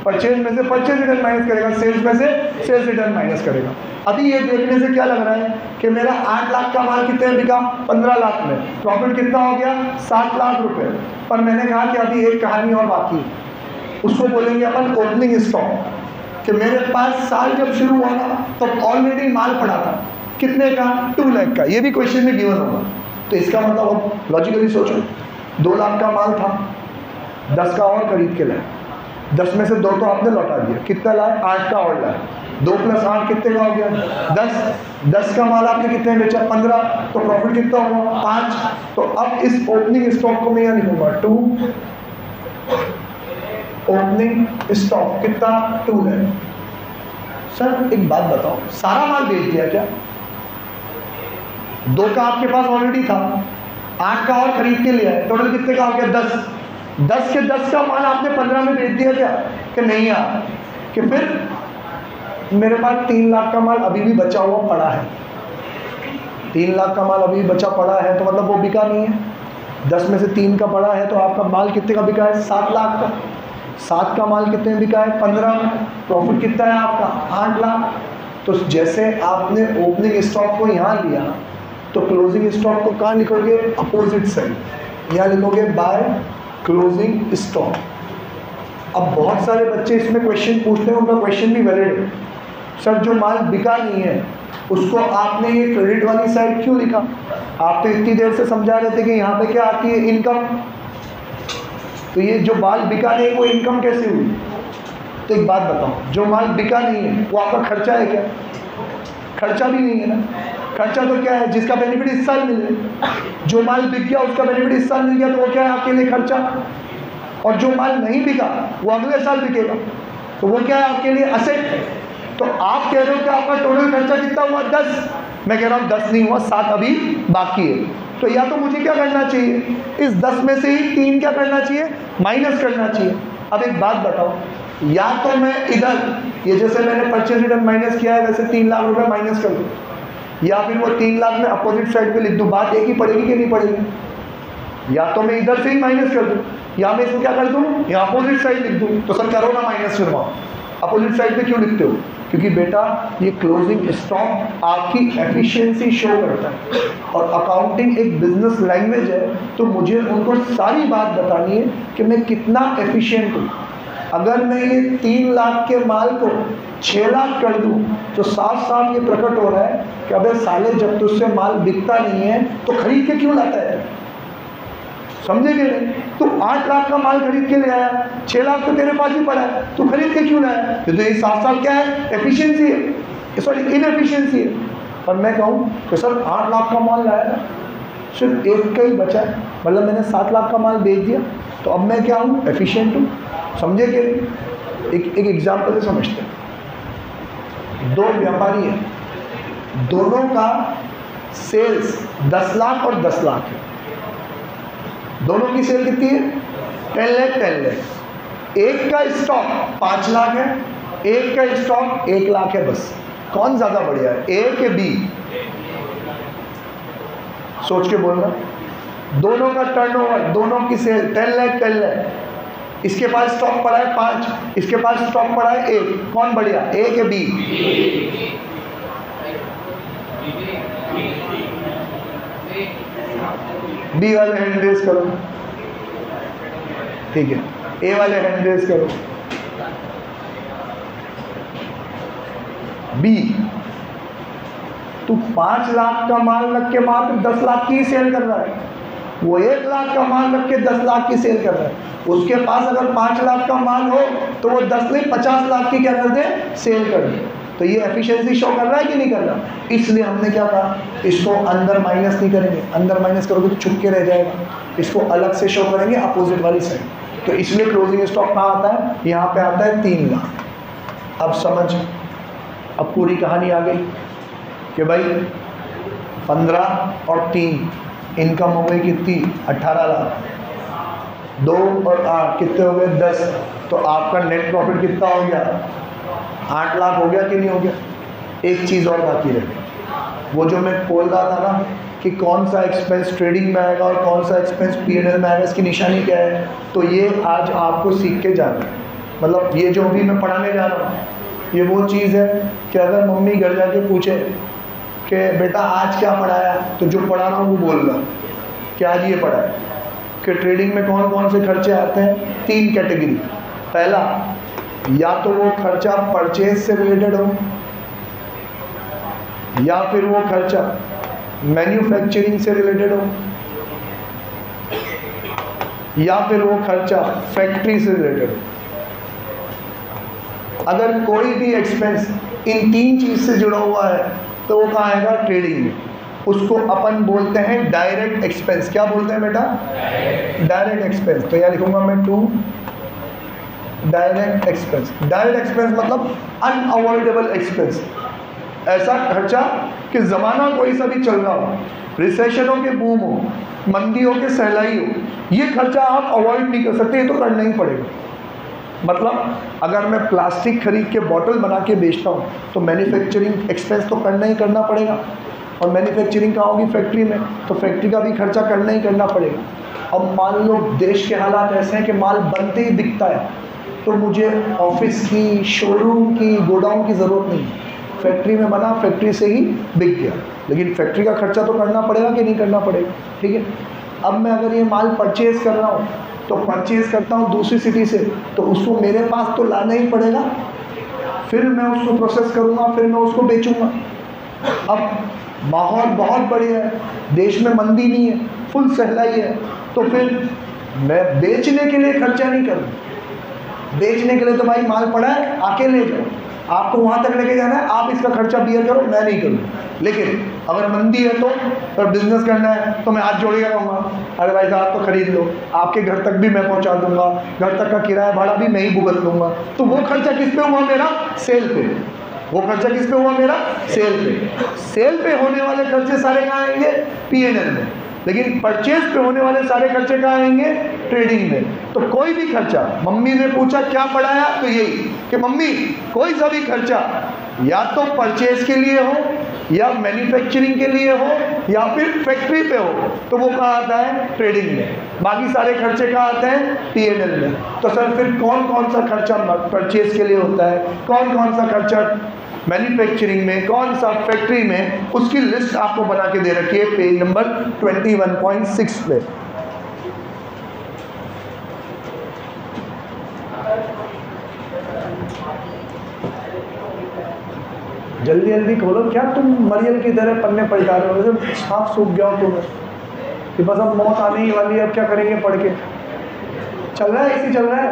[SPEAKER 1] परचेज में से परचेज रिटर्न माइनस करेगा, सेल्स में से सेल्स रिटर्न माइनस करेगा। अभी ये देखने से क्या लग रहा है कि मेरा 8 लाख का माल कितने में बिका, 15 लाख में, प्रॉफिट कितना हो गया, 7 लाख रुपए। पर मैंने कहा कि अभी एक कहानी और बाकी, उसको बोलेंगे अपन ओपनिंग स्टॉक। कि मेरे पास साल जब शुरू हुआ ना तो ऑलरेडी माल पड़ा था, कितने का, 2 लाख का। ये भी क्वेश्चन में गिवन होगा, तो इसका मतलब लॉजिकली सोचो, 2 लाख का माल था, 10 का और खरीद के लाए, 10 में से 2 तो आपने लौटा दिया, कितना लाए, 8 का और लाए, 2 + 8 कितने का हो गया, 10। 10 का माल आपने कितने बेचा, 15, तो प्रॉफिट कितना हुआ, 5। तो अब इस ओपनिंग स्टॉक को मैं यहाँ लिखूंगा 2, ओपनिंग स्टॉक कितना, 2 लाख। सर एक बात बताओ, सारा माल बेच दिया क्या, 2 का आपके पास ऑलरेडी था, 8 का और खरीद के लिया है, टोटल कितने का हो गया, 10। 10 के 10 का माल आपने 15 में बेच दिया क्या, कि नहीं यार, कि फिर मेरे पास 3 लाख का माल अभी भी बचा हुआ पड़ा है। 3 लाख का माल अभी भी बचा पड़ा है, तो मतलब वो बिका नहीं है। 10 में से 3 का पड़ा है, तो आपका माल कितने का बिका है, 7 लाख का। 7 का माल कितने में बिका है, 15 में। प्रॉफिट कितना है आपका, 8 लाख। तो जैसे आपने ओपनिंग स्टॉक को यहाँ लिया, तो क्लोजिंग स्टॉक को कहाँ लिखोगे, अपोजिट साइड, यहाँ लिखोगे बाय क्लोजिंग स्टॉक। अब बहुत सारे बच्चे इसमें क्वेश्चन पूछते हैं, उनका क्वेश्चन भी वैलिड है, सर जो माल बिका नहीं है उसको आपने ये क्रेडिट वाली साइड क्यों लिखा। आप तो इतनी देर से समझा रहे थे कि यहाँ पे क्या आती है, इनकम। तो ये जो माल बिका नहीं वो इनकम कैसे हुई। तो एक बात बताओ, जो माल बिका नहीं है वो आपका खर्चा है क्या, खर्चा भी नहीं है ना। खर्चा तो क्या है, जिसका बेनिफिट इस साल मिले। जो माल बिक गया उसका बेनिफिट इस साल मिल गया, तो वो क्या है आपके लिए खर्चा। और जो माल नहीं बिका वो अगले साल बिकेगा, तो वो क्या है आपके लिए असेट। तो आप कह रहे हो कि आपका टोटल खर्चा कितना हुआ, 10। मैं कह रहा हूँ 10 नहीं हुआ, 7 अभी बाकी है। तो या तो मुझे क्या करना चाहिए, इस 10 में से ही 3 क्या करना चाहिए, माइनस करना चाहिए। अब एक बात बताओ, या तो मैं इधर ये जैसे मैंने परचेज रिटर्न माइनस किया है वैसे 3 लाख रुपए माइनस कर दूँ, या फिर वो 3 लाख में अपोजिट साइड पे लिख दूँ, बात एक ही पड़ेगी कि नहीं पड़ेगी। या तो मैं इधर से ही माइनस कर दूँ, या मैं इसको क्या कर दूँ, यहाँ अपोजिट साइड लिख दूँ। तो सर करो ना माइनस फिर वहाँ, अपोजिट साइड पे क्यों लिखते हो? क्योंकि बेटा ये क्लोजिंग स्टॉक आपकी एफिशिएंसी शो करता है, और अकाउंटिंग एक बिजनेस लैंग्वेज है, तो मुझे उनको सारी बात बतानी है कि मैं कितना एफिशिएंट हूँ। अगर मैं ये 3 लाख के माल को 6 लाख कर दूँ तो साफ साफ ये प्रकट हो रहा है कि अबे साले जब तुझसे माल बिकता नहीं है तो खरीद के क्यों लाता है, समझे कि नहीं? तू 8 लाख का माल खरीद के ले आया, 6 लाख तो तेरे पास ही पड़ा है, तू खरीद के क्यों लाया? तो ये साफ साफ क्या है, एफिशिएंसी है, सॉरी इनएफिशिएंसी है। पर मैं कहूँ कि सर 8 लाख का माल लाया ना, सिर्फ एक का ही बचा है, मतलब मैंने 7 लाख का माल बेच दिया, तो अब मैं क्या हूँ, एफिशिएंट हूँ, समझे कि नहीं? एक एग्जाम्पल से समझते हैं। 2 व्यापारी हैं, दोनों का सेल्स 10 लाख और 10 लाख है, दोनों की सेल कितनी है, 10 लाख 10 लाख। एक का स्टॉक 5 लाख है, एक का स्टॉक 1 लाख है, बस कौन ज़्यादा बढ़िया है, ए के बी? सोच के बोलना। दोनों का टर्नओवर, दोनों की सेल 10 लाख 10 लाख, इसके पास स्टॉक पड़ा है 5, इसके पास स्टॉक पड़ा है 1, कौन बढ़िया, ए के बी? बी वाले हैंड रेज करो, ठीक है, ए वाले हैंड रेज करो। बी, तू 5 लाख का माल रख के मात्र 10 लाख की सेल कर रहा है, वो 1 लाख का माल रख के 10 लाख की सेल कर रहा है। उसके पास अगर 5 लाख का माल हो तो वो 10 नहीं 50 लाख की क्या कर दे, सेल कर दे। तो ये एफिशिएंसी शो कर रहा है कि नहीं कर रहा? इसलिए हमने क्या कहा, इसको अंदर माइनस नहीं करेंगे, अंदर माइनस करोगे तो छुप के रह जाएगा, इसको अलग से शो करेंगे अपोजिट वाली साइड। तो इसलिए क्लोजिंग स्टॉक कहाँ आता है, यहाँ पे आता है 3 लाख। अब समझ, अब पूरी कहानी आ गई कि भाई 15 और 3 इनकम हो गई कितनी, 18 लाख, 2 और 8 कितने हो गए, 10। तो आपका नेट प्रॉफिट कितना हो गया, 8 लाख हो गया कि नहीं हो गया? एक चीज़ और बाकी रह गई, वो जो मैं बोल रहा था ना कि कौन सा एक्सपेंस ट्रेडिंग में आएगा और कौन सा एक्सपेंस P&L में आएगा, इसकी निशानी क्या है? तो ये आज आपको सीख के जाना है। मतलब ये जो अभी मैं पढ़ाने जा रहा हूँ ये वो चीज़ है कि अगर मम्मी घर जाके पूछे कि बेटा आज क्या पढ़ाया, तो जो पढ़ा रहा हूँ वो बोल रहा कि आज ये पढ़ा है कि ट्रेडिंग में कौन कौन से खर्चे आते हैं। 3 कैटेगरी। पहला, या तो वो खर्चा परचेज से रिलेटेड हो, या फिर वो खर्चा मैन्युफैक्चरिंग से रिलेटेड हो, या फिर वो खर्चा फैक्ट्री से रिलेटेड हो। अगर कोई भी एक्सपेंस इन 3 चीज़ से जुड़ा हुआ है तो वो कहाँ आएगा, ट्रेडिंग में। उसको अपन बोलते हैं डायरेक्ट एक्सपेंस। क्या बोलते हैं बेटा, डायरेक्ट एक्सपेंस। तो यहाँ लिखूंगा मैं 2 डायरेक्ट एक्सपेंस। डायरेक्ट एक्सपेंस मतलब अनअवॉइडेबल एक्सपेंस, ऐसा खर्चा कि ज़माना कोई सा भी चल रहा हो, रिसेशनों के बूम हो, मंदियों के सहलाई हो, ये खर्चा आप अवॉइड नहीं कर सकते, ये तो करना ही पड़ेगा। मतलब अगर मैं प्लास्टिक खरीद के बॉटल बना के बेचता हूँ तो मैन्युफैक्चरिंग एक्सपेंस तो करना ही करना पड़ेगा, और मैन्युफैक्चरिंग कहाँ होगी, फैक्ट्री में, तो फैक्ट्री का भी खर्चा करना ही करना पड़ेगा। अब मान लो देश के हालात ऐसे हैं कि माल बनते ही बिकता है, तो मुझे ऑफिस की, शोरूम की, गोडाउन की ज़रूरत नहीं, फैक्ट्री में बना, फैक्ट्री से ही बिक गया। लेकिन फैक्ट्री का खर्चा तो करना पड़ेगा कि नहीं करना पड़ेगा, ठीक है। अब मैं अगर ये माल परचेज़ कर रहा हूँ तो परचेज़ करता हूँ दूसरी सिटी से, तो उसको मेरे पास तो लाना ही पड़ेगा, फिर मैं उसको प्रोसेस करूँगा, फिर मैं उसको बेचूँगा। अब माहौल बहुत बढ़िया है, देश में मंदी नहीं है, फुल सहलाई है, तो फिर मैं बेचने के लिए खर्चा नहीं करूँ। बेचने के लिए तो भाई माल पड़ा है, आके ले जाओ, आपको वहाँ तक लेके जाना है, आप इसका खर्चा बियर करो, मैं नहीं करूँ। लेकिन अगर मंदी है तो अगर बिजनेस करना है तो मैं हाथ जोड़ के रहूँगा, अरे भाई साहब तो खरीद लो, आपके घर तक भी मैं पहुँचा दूँगा, घर तक का किराया भाड़ा भी मैं ही भुगत लूँगा। तो वो खर्चा किस पे हुआ, मेरा सेल पे। वो खर्चा किस पे हुआ मेरा? सेल पे। सेल पे होने वाले खर्चे सारे कहाँ आएंगे? P&L में। लेकिन परचेज पे होने वाले सारे खर्चे कहाँ आएंगे? ट्रेडिंग में। तो कोई भी खर्चा, मम्मी ने पूछा क्या पढ़ाया, तो यही कि मम्मी कोई सा भी खर्चा या तो परचेज के लिए हो, या मैन्युफैक्चरिंग के लिए हो, या फिर फैक्ट्री पे हो, तो वो कहाँ आता है? ट्रेडिंग में। बाकी सारे खर्चे कहाँ आते हैं? P&L में। तो सर फिर कौन कौन सा खर्चा परचेज के लिए होता है, कौन कौन सा खर्चा मैन्युफैक्चरिंग में, कौन सा फैक्ट्री में, उसकी लिस्ट आपको बना के दे रखी है पेज नंबर 21.6 पे। जल्दी जल्दी खोलो, क्या तुम मरियल की तरह पन्ने पलटा रहे हो? जैसे सांप सूख गया हो तुम्हें कि बस अब मौत आने ही वाली है, अब क्या करेंगे पढ़ के? चल रहा है एसी, चल रहा है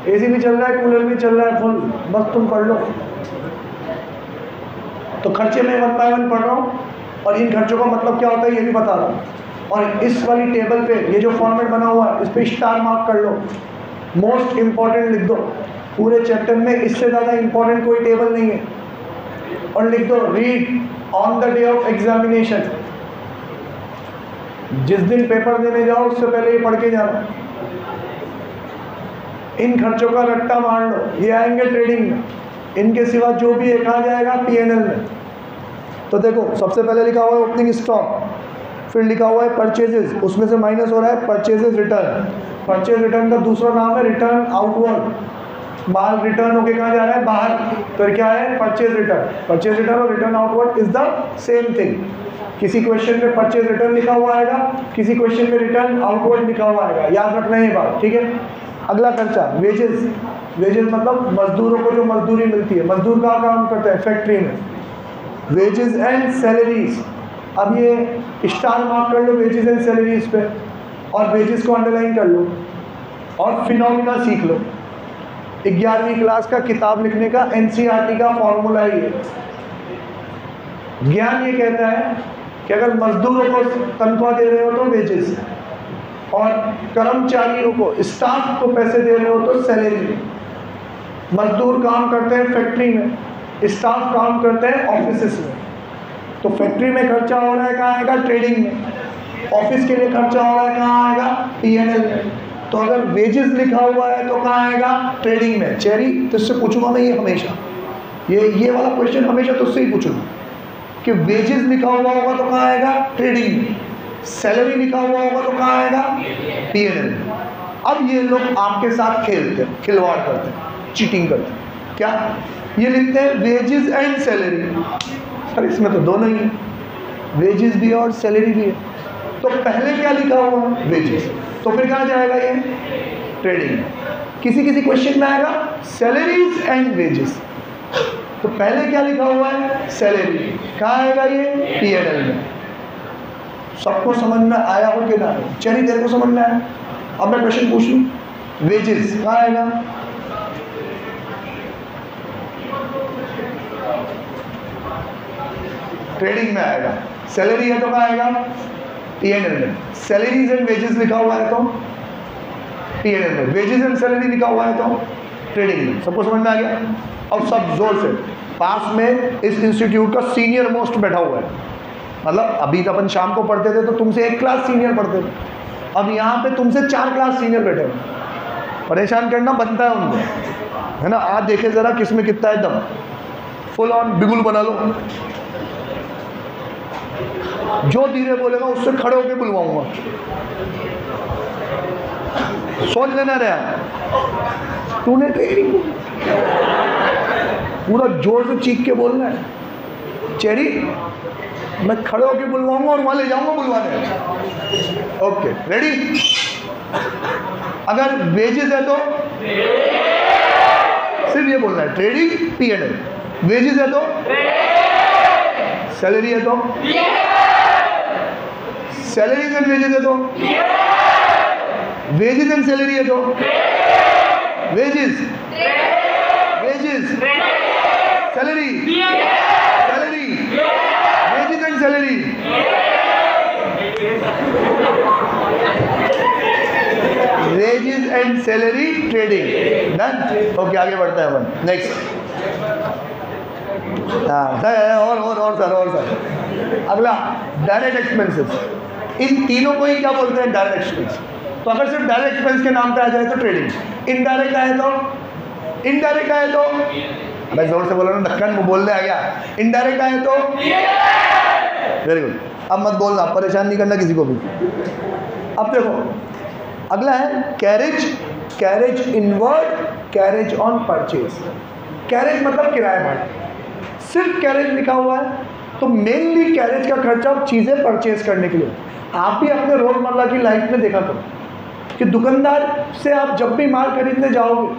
[SPEAKER 1] एसी भी चल रहा है, कूलर भी चल रहा है फुल, बस तुम पढ़ लो। तो खर्चे में 1 बाय 1 पढ़ रहा हूँ, और इन खर्चों का मतलब क्या होता है ये भी बता रहा हूँ। और इस वाली टेबल पे ये जो फॉर्मेट बना हुआ है, इस पर स्टार मार्क कर लो, मोस्ट इम्पॉर्टेंट लिख दो। पूरे चैप्टर में इससे ज़्यादा इम्पॉर्टेंट कोई टेबल नहीं है। और लिख दो, read on the day of examination. जिस दिन पेपर देने जाओ उससे पहले ये पढ़ के जाना। इन खर्चों का रट्टा मार लो, ये आएंगे ट्रेडिंग में। इनके सिवा जो भी एक आ जाएगा P&L में। तो देखो सबसे पहले लिखा हुआ है ओपनिंग स्टॉक, फिर लिखा हुआ है परचेजेस, उसमें से माइनस हो रहा है परचेजेस रिटर्न। परचेज रिटर्न का दूसरा नाम है रिटर्न आउटवर्ड। माल रिटर्न होके कहाँ जा रहा है? बाहर। तो क्या है? Purchase return. परचेज रिटर्न और return outward is the same thing. किसी क्वेश्चन में परचेज रिटर्न लिखा हुआ आएगा, किसी क्वेश्चन में रिटर्न आउटवर्ड लिखा हुआ आएगा। याद रखना ये बात, ठीक है? अगला खर्चा वेजेस। वेजेस मतलब मजदूरों को जो मजदूरी मिलती है। मजदूर कहाँ काम करते हैं? फैक्ट्री में। वेजेस एंड सैलरीज, अब ये स्टार मार्क कर लो वेजेस एंड सैलरीज पे, और वेजेस को अंडरलाइन कर लो, और फिनोमिना सीख लो। 11वीं क्लास का किताब लिखने का NCERT का फॉर्मूला ही है। ज्ञान ये कहता है कि अगर मजदूरों को तनख्वाह दे रहे हो तो वेजेस, और कर्मचारियों को, स्टाफ को पैसे दे रहे हो तो सैलरी। मजदूर काम करते हैं फैक्ट्री में, स्टाफ काम करते हैं ऑफिस में। तो फैक्ट्री में खर्चा हो रहा है कहाँ आएगा? ट्रेडिंग में। ऑफिस के लिए खर्चा हो रहा है कहाँ आएगा? P&L में। तो अगर वेजेस लिखा हुआ है तो कहाँ आएगा? ट्रेडिंग में। चेरी तुझसे पूछूंगा मैं ये हमेशा, ये वाला क्वेश्चन हमेशा तुझसे ही पूछूंगा कि वेजेस लिखा हुआ होगा तो कहाँ आएगा? ट्रेडिंग में। सैलरी लिखा हुआ होगा तो कहाँ आएगा? P&L में। अब ये लोग आपके साथ खेलते हैं, खिलवाड़ करते हैं, चीटिंग करते हैं। क्या ये लिखते हैं वेजेस एंड सैलरी? सर इसमें तो दोनों ही है, वेजेस भी और सैलरी भी है। तो पहले क्या लिखा हुआ है? वेजेस। तो फिर कहाँ जाएगा ये? ट्रेडिंग। किसी किसी क्वेश्चन में आएगा सैलरीज एंड वेजेस, तो पहले क्या लिखा हुआ है? सैलरी। कहाँ आएगा ये? P&L में। सबको समझ में आया हो कि ना? चलिए तेरे को समझ में आया। अब मैं क्वेश्चन पूछ लूँ, वेजेस कहाँ आएगा? ट्रेडिंग में आएगा। सैलरी है तो कहाँ आएगा? P&L में। सैलरीज एंड वेजेस लिखा हुआ है तो P&L में। वेजेस एंड सैलरी लिखा हुआ है तो ट्रेडिंग में। सबको समझ में आ गया? अब सब जोर से, पास में इस इंस्टीट्यूट का सीनियर मोस्ट बैठा हुआ है। मतलब अभी तो अपन शाम को पढ़ते थे तो तुमसे 1 क्लास सीनियर पढ़ते थे, अब यहाँ पे तुमसे 4 क्लास सीनियर बैठे हुए। परेशान करना बनता है उनको, है ना? आज देखे ज़रा किसमें कितना है दम। फुल ऑन बिगुल बना लो, जो धीरे बोलेगा उससे खड़े होकर बुलवाऊंगा। सोच लेना रहा तूने ट्रेनिंग पूरा जोर से चीख के बोलना है। चेरी मैं खड़े होकर बुलवाऊंगा और वहां ले जाऊंगा बुलवाने। Okay ready? अगर वेजेस है तो सिर्फ ये बोलना है ट्रेडिंग P&L। वेजेस है तो सैलरी है तो सैलरीज एंड वेजेस है तो वेजेस एंड सैलरी है तो wages wages salary salary wages and salary. Wages and salary trading done. Okay आगे बढ़ता है अपन नेक्स्ट। हाँ सर। अगला डायरेक्ट एक्सपेंसेस, इन तीनों को ही क्या बोलते हैं? Direct expense. तो अगर सिर्फ डायरेक्ट एक्सपेंस के नाम पे आ जाए तो ट्रेडिंग, इनडायरेक्ट आए तो अरे जोर से बोलो ना, ढक्कन बोलने आ गया। इनडायरेक्ट आए तो वेरी गुड। अब मत बोलना, परेशान नहीं करना किसी को भी। अब देखो अगला है carriage inward, carriage on purchase. Carriage मतलब किराया भाड़ा, सिर्फ कैरेज लिखा हुआ है तो मेनली कैरेज का खर्चा चीज़ें परचेज करने के लिए। आप भी अपने रोज़मर्रा की लाइफ में देखा करो कि दुकानदार से आप जब भी माल खरीदने जाओगे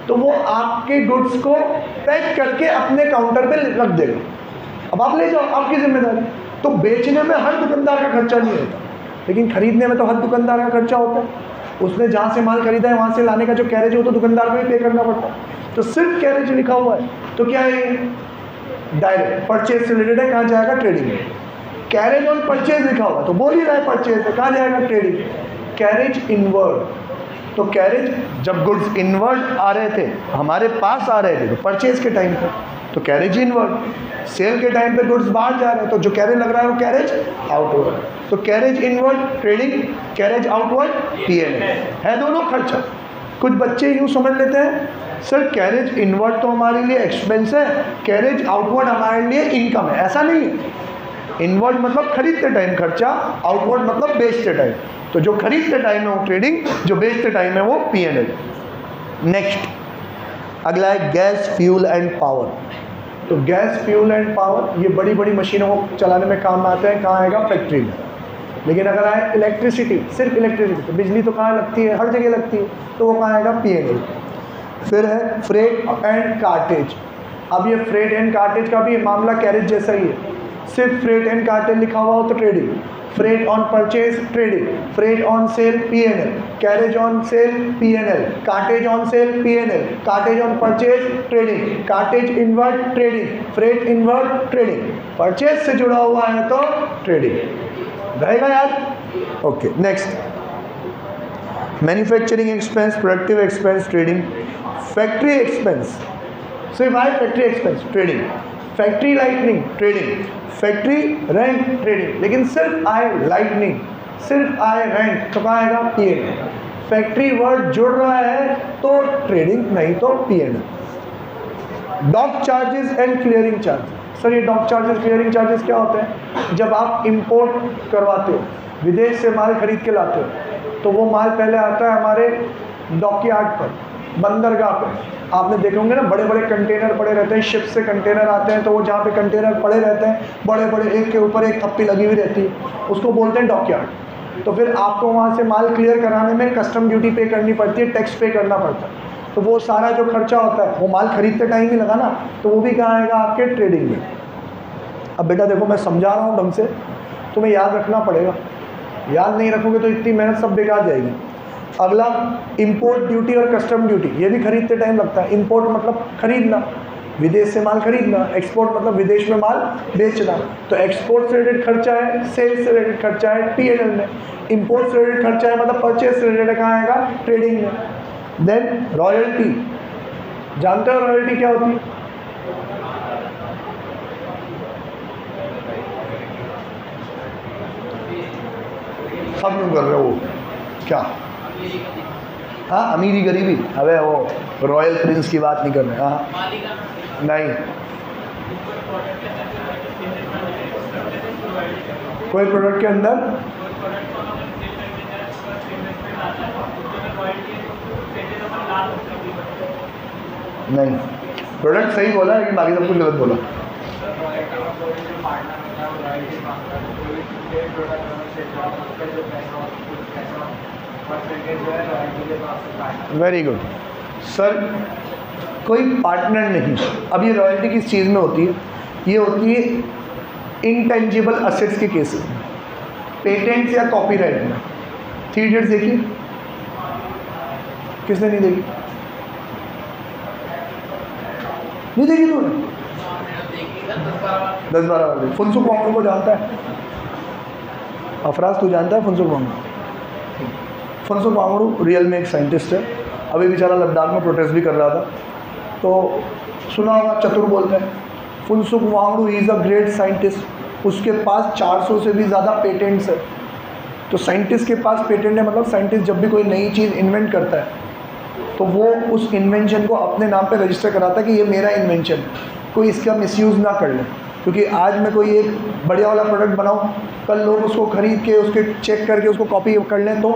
[SPEAKER 1] तो वो आपके गुड्स को पैक करके अपने काउंटर पे रख देगा। अब आप ले जाओ, आपकी जिम्मेदारी। तो बेचने में हर दुकानदार का खर्चा नहीं होता, लेकिन खरीदने में तो हर दुकानदार का खर्चा होता है। उसने जहाँ से माल खरीदा है वहाँ से लाने का जो कैरेज है वो तो दुकानदार को ही पे करना पड़ता है। तो सिर्फ कैरेज लिखा हुआ है तो क्या है? डायरेक्ट परचेज से रिलेटेड है, कहाँ जाएगा? ट्रेडिंग में। कैरेज ऑन परचेज लिखा हुआ तो बोल ही रहा है परचेज है, कहाँ जाएगा? ट्रेडिंग। कैरेज इनवर्ड, तो कैरेज जब गुड्स इनवर्ड आ रहे थे, हमारे पास आ रहे थे तो परचेज के टाइम पे तो कैरेज इनवर्ड। सेल के टाइम पे गुड्स बाहर जा रहे हैं तो जो कैरेज लग रहा है वो कैरेज आउटवर्ड। तो carriage inward trading, carriage outward PNL है, दोनों खर्चा। कुछ बच्चे यूँ समझ लेते हैं सर कैरेज इनवर्ड तो हमारे लिए एक्सपेंस है, कैरेज आउटवर्ड हमारे लिए इनकम है। ऐसा नहीं है। इनवर्ड मतलब खरीदते टाइम खर्चा, आउटवर्ड मतलब बेचते टाइम। तो जो खरीदते टाइम है वो ट्रेडिंग, जो बेचते टाइम है वो पीएनएल। नेक्स्ट अगला है गैस, फ्यूल एंड पावर। तो गैस, फ्यूल एंड पावर ये बड़ी बड़ी मशीनों को चलाने में काम आते हैं। कहाँ आएगा? फैक्ट्री में। लेकिन अगर आए इलेक्ट्रिसिटी, सिर्फ इलेक्ट्रिसिटी, तो बिजली तो कहाँ लगती है? हर जगह लगती है, तो वो कहाँ आएगा? पीएनएल। फिर है फ्रेट एंड कार्टेज। अब ये फ्रेट एंड कार्टेज का भी मामला कैरेज जैसा ही है, सिर्फ फ्रेट एंड कार्टेज लिखा हुआ हो तो trading. Freight on purchase trading, freight on sale PNL, carriage on sale PNL, cartage on sale PNL, cartage on purchase trading, cartage inward trading, freight inward trading. परचेज से जुड़ा हुआ है तो ट्रेडिंग रहेगा यार। Okay next manufacturing expense, productive expense trading, factory expense सिर्फ आए factory expense trading, factory lightning trading, factory rent trading. लेकिन सिर्फ आए लाइटनिंग, सिर्फ आए रेंट तो कहाँ आएगा? पीएनएल। फैक्ट्री वर्ड जुड़ रहा है तो ट्रेडिंग, नहीं तो PNL. Dock charges and clearing charge. Sir ये डॉक चार्जेस क्लियरिंग चार्जेस क्या होते हैं? जब आप इंपोर्ट करवाते हो, विदेश से माल खरीद के लाते हो, तो वो माल पहले आता है हमारे डॉकयार्ड पर, बंदरगाह पर। आपने देखे होंगे ना बड़े बड़े कंटेनर पड़े रहते हैं, शिप से कंटेनर आते हैं, तो वो जहाँ पे कंटेनर पड़े रहते हैं बड़े बड़े, एक के ऊपर एक थप्पी लगी हुई रहती है, उसको बोलते हैं डॉकयार्ड। तो फिर आपको वहाँ से माल क्लियर कराने में कस्टम ड्यूटी पे करनी पड़ती है, टैक्स पे करना पड़ता है। तो वो सारा जो खर्चा होता है वो माल खरीदते टाइम ही लगा ना, तो वो भी कहाँ आएगा? आपके ट्रेडिंग में। अब बेटा देखो मैं समझा रहा हूँ ढंग से, तुम्हें याद रखना पड़ेगा, याद नहीं रखोगे तो इतनी मेहनत सब बेकार जाएगी। अगला इंपोर्ट ड्यूटी और कस्टम ड्यूटी, ये भी खरीदते टाइम लगता है। इंपोर्ट मतलब खरीदना, विदेश से माल खरीदना, एक्सपोर्ट मतलब विदेश में माल बेचना। तो एक्सपोर्ट से रिलेटेड खर्चा है, सेल्स से रिलेटेड खर्चा है पीएनएल में, इंपोर्ट से रिलेटेड खर्चा है मतलब परचेज से रिलेटेड कहाँ आएगा? ट्रेडिंग में। देन रॉयल्टी, जानते हो रॉयल्टी क्या होती है? सब क्यों कर रहे हो? क्या? हाँ अमीरी गरीबी, अबे वो रॉयल प्रिंस की बात नहीं कर रहे। हाँ नहीं, कोई प्रोडक्ट के अंदर नहीं, प्रोडक्ट सही बोला लेकिन बाकी सब कुछ गलत बोला। वेरी गुड सर, कोई पार्टनर नहीं। अब ये रॉयल्टी किस चीज़ में होती है? ये होती है इंटेंजिबल असेट्स के केसेस में, पेटेंट्स या कॉपीराइट में। 3 इडियट्स देखी? किसने नहीं देखी? नहीं देखी तूने? 10-12 बार देखी। फुनसुक वांगडू को जानता है? अफराज तू जानता है फुनसुक वांगडू? फुनसुक वांगडू रियल में एक साइंटिस्ट है, अभी बेचारा लद्दाख में प्रोटेस्ट भी कर रहा था। तो सुना होगा चतुर बोलते हैं, Phunsukh Wangdu is a great scientist, उसके पास 400 से भी ज़्यादा पेटेंट्स है। तो साइंटिस्ट के पास पेटेंट है, मतलब साइंटिस्ट जब भी कोई नई चीज़ इन्वेंट करता है तो वो उस इन्वेंशन को अपने नाम पे रजिस्टर कराता है कि ये मेरा इन्वेंशन है, कोई इसका मिसयूज़ ना कर ले। क्योंकि आज मैं कोई एक बढ़िया वाला प्रोडक्ट बनाऊँ, कल लोग उसको ख़रीद के उसके चेक करके उसको कॉपी कर लें तो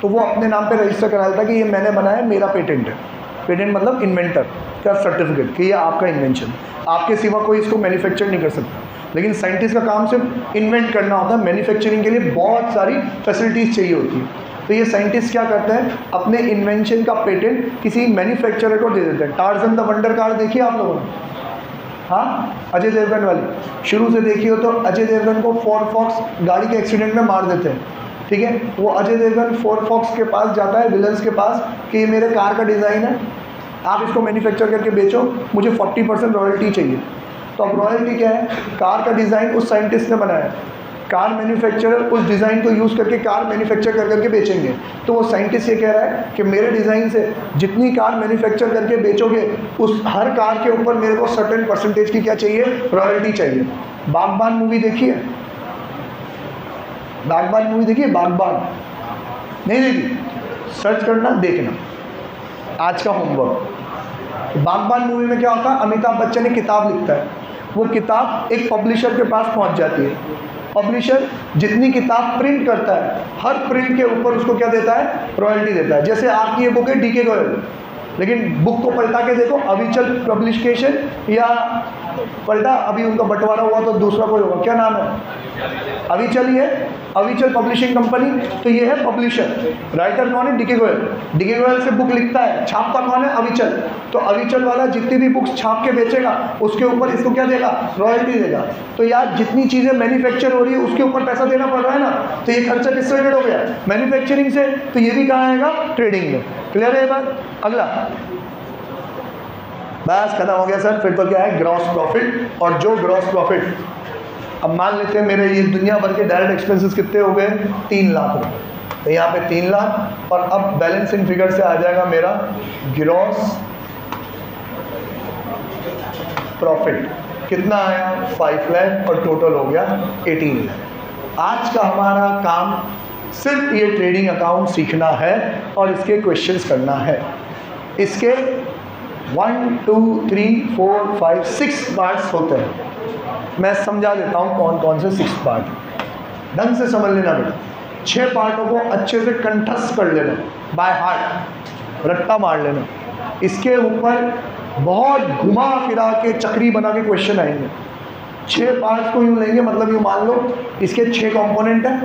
[SPEAKER 1] वो अपने नाम पे रजिस्टर करा देता है कि ये मैंने बनाया, मेरा पेटेंट है। पेटेंट मतलब इन्वेंटर का सर्टिफिकेट कि ये आपका इन्वेंशन है, आपके सिवा कोई इसको मैन्युफैक्चर नहीं कर सकता। लेकिन साइंटिस्ट का काम सिर्फ इन्वेंट करना होता है, मैन्युफैक्चरिंग के लिए बहुत सारी फैसिलिटीज़ चाहिए होती है। तो ये साइंटिस्ट क्या करते हैं, अपने इन्वेंशन का पेटेंट किसी मैन्युफैक्चरर को दे देते हैं। टार्ज़न द वंडर कार देखिए आप लोगों ने? हाँ, अजय देवगन वाली शुरू से देखी हो तो अजय देवगन को फोर्ड फॉक्स गाड़ी के एक्सीडेंट में मार देते हैं, ठीक है। वो अजय देवगन फोर्ड फॉक्स के पास जाता है, विलन्स के पास, कि ये मेरे कार का डिज़ाइन है, आप इसको मैन्युफैक्चर करके बेचो, मुझे 40% रॉयल्टी चाहिए। तो अब रॉयल्टी क्या है, कार का डिज़ाइन उस साइंटिस्ट ने बनाया, कार मैन्युफैक्चरर उस डिज़ाइन को यूज़ करके कार मैन्युफैक्चर कर करके बेचेंगे। तो वो साइंटिस्ट ये कह रहा है कि मेरे डिज़ाइन से जितनी कार मैन्युफैक्चर करके बेचोगे उस हर कार के ऊपर मेरे को सर्टेन परसेंटेज की क्या चाहिए, रॉयल्टी चाहिए। बागबान मूवी देखी है? बागबान मूवी देखिए, बागबान नहीं देखी? सर्च करना, देखना, आज का होमवर्क। बागबान मूवी में क्या होता है, अमिताभ बच्चन एक किताब लिखता है, वो किताब एक पब्लिशर के पास पहुंच जाती है। पब्लिशर जितनी किताब प्रिंट करता है, हर प्रिंट के ऊपर उसको क्या देता है, रॉयल्टी देता है। जैसे आपकी ये बुक है DK गोयल, लेकिन बुक को पलटा के देखो, अविचल पब्लिकेशन या पलटा, अभी उनका बंटवारा हुआ तो दूसरा कोई होगा, क्या नाम है, अविचल ही है, अविचल पब्लिशिंग कंपनी। तो ये है पब्लिशर, राइटर कौन है, DK गोयल। DK गोयल से बुक लिखता है, छापता कौन है, अविचल। तो अविचल वाला जितनी भी बुक्स छाप के बेचेगा उसके ऊपर इसको क्या देगा, रॉयल्टी देगा। तो यार जितनी चीज़ें मैन्युफैक्चर हो रही है उसके ऊपर पैसा देना पड़ रहा है ना, तो ये खर्चा किससे रिलेटेड हो गया, मैन्युफैक्चरिंग से। तो ये भी कहाँ आएगा, ट्रेडिंग में। क्लियर है ये बात? अगला, बस खत्म हो गया सर। फिर तो क्या है, ग्रॉस प्रॉफिट। और जो ग्रॉस प्रॉफिट, अब मान लेते हैं मेरे ये दुनिया भर के डायरेक्ट एक्सपेंसेस कितने हो गए, 3 लाख रुपये। तो यहाँ पे 3 लाख, और अब बैलेंस इन फिगर से आ जाएगा मेरा ग्रॉस प्रॉफिट कितना आया, 5 लाख, और टोटल हो गया 18 लाख। आज का हमारा काम सिर्फ ये ट्रेडिंग अकाउंट सीखना है और इसके क्वेश्चंस करना है। इसके 1 2 3 4 5 6 पार्ट्स होते हैं। मैं समझा देता हूँ कौन कौन से 6 पार्ट, ढंग से समझ लेना बेटा। 6 पार्टों को अच्छे से कंठस्थ कर लेना, बाय हार्ट, रट्टा मार लेना। इसके ऊपर बहुत घुमा फिरा के चक्री बना के क्वेश्चन आएंगे। 6 पार्ट्स को यूँ लेंगे, मतलब यूँ मान लो इसके 6 कंपोनेंट हैं।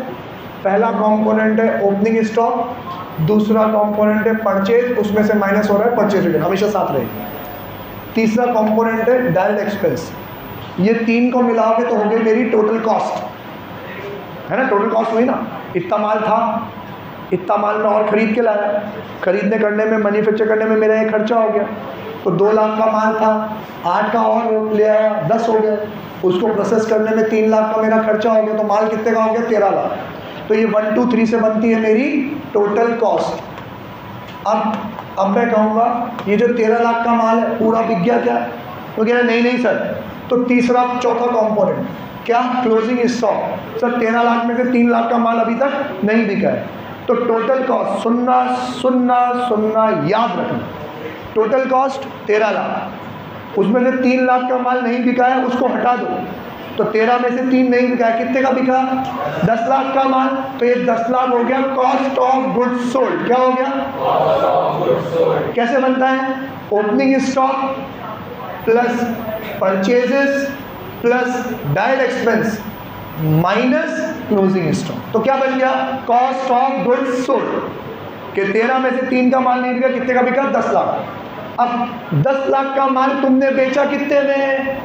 [SPEAKER 1] पहला कंपोनेंट है ओपनिंग स्टॉक, दूसरा कंपोनेंट है परचेज, उसमें से माइनस हो रहा है परचेज रिटर्न, हमेशा साथ रहेगी। तीसरा कंपोनेंट है डायरेक्ट एक्सपेंस। ये 3 को मिलाओगे तो हो गई मेरी टोटल कॉस्ट, है ना, टोटल कॉस्ट हुई ना। इतना माल था, इतना माल मैं और ख़रीद के लाया, खरीदने करने में, मैन्युफैक्चर करने में मेरा ये खर्चा हो गया। तो 2 लाख का माल था, 8 का और ले आया, 10 हो गया। उसको प्रोसेस करने में 3 लाख का मेरा खर्चा हो गया, तो माल कितने का हो गया, 13 लाख। तो ये 1 2 3 से बनती है मेरी टोटल कॉस्ट। अब मैं कहूँगा ये जो 13 लाख का माल है पूरा बिक गया क्या, तो कह रहे नहीं नहीं सर। तो तीसरा चौथा कंपोनेंट क्या, क्लोजिंग स्टॉक। सर 13 लाख में से 3 लाख का माल अभी तक नहीं बिका है, तो टोटल कॉस्ट 0 0 0 याद रखना। टोटल कॉस्ट 13 लाख, उसमें से 3 लाख का माल नहीं बिका है, उसको हटा दो। तो 13 में से 3 नहीं बिका है, कितने का बिका, 10 लाख का माल। तो ये 10 लाख हो गया कॉस्ट ऑफ गुड्स सोल्ड। क्या हो गया, कॉस्ट ऑफ गुड्स सोल्ड। कैसे बनता है, opening stock plus purchases plus direct expense minus closing stock. तो क्या बन गया, कॉस्ट ऑफ गुड्स सोल्ड। कि 13 में से 3 का माल नहीं बिका, कितने का बिका, 10 लाख। अब 10 लाख का माल तुमने बेचा कितने में,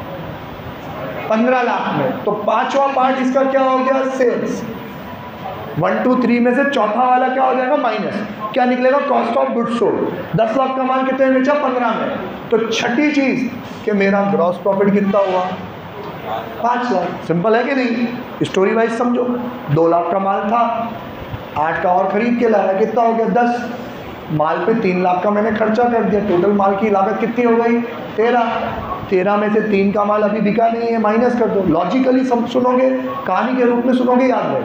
[SPEAKER 1] 15 लाख में। तो 5वां पार्ट इसका क्या हो गया, सेल्स। 1 2 3 में से चौथा वाला क्या हो जाएगा, माइनस। क्या निकलेगा, cost of goods sold. 10 lakh का माल कितने में बेचा, 15 में। तो छठी चीज़ कि मेरा ग्रॉस प्रॉफिट कितना हुआ, 5 लाख। सिंपल है कि नहीं, स्टोरी वाइज समझो। 2 लाख का माल था, 8 का और खरीद के लाया, कितना हो गया, 10। माल पे 3 लाख का मैंने खर्चा कर दिया, टोटल माल की लागत कितनी हो गई? 13 में से 3 का माल अभी बिका नहीं है, माइनस कर दो। लॉजिकली सब सुनोगे, कहानी के रूप में सुनोगे, याद रहे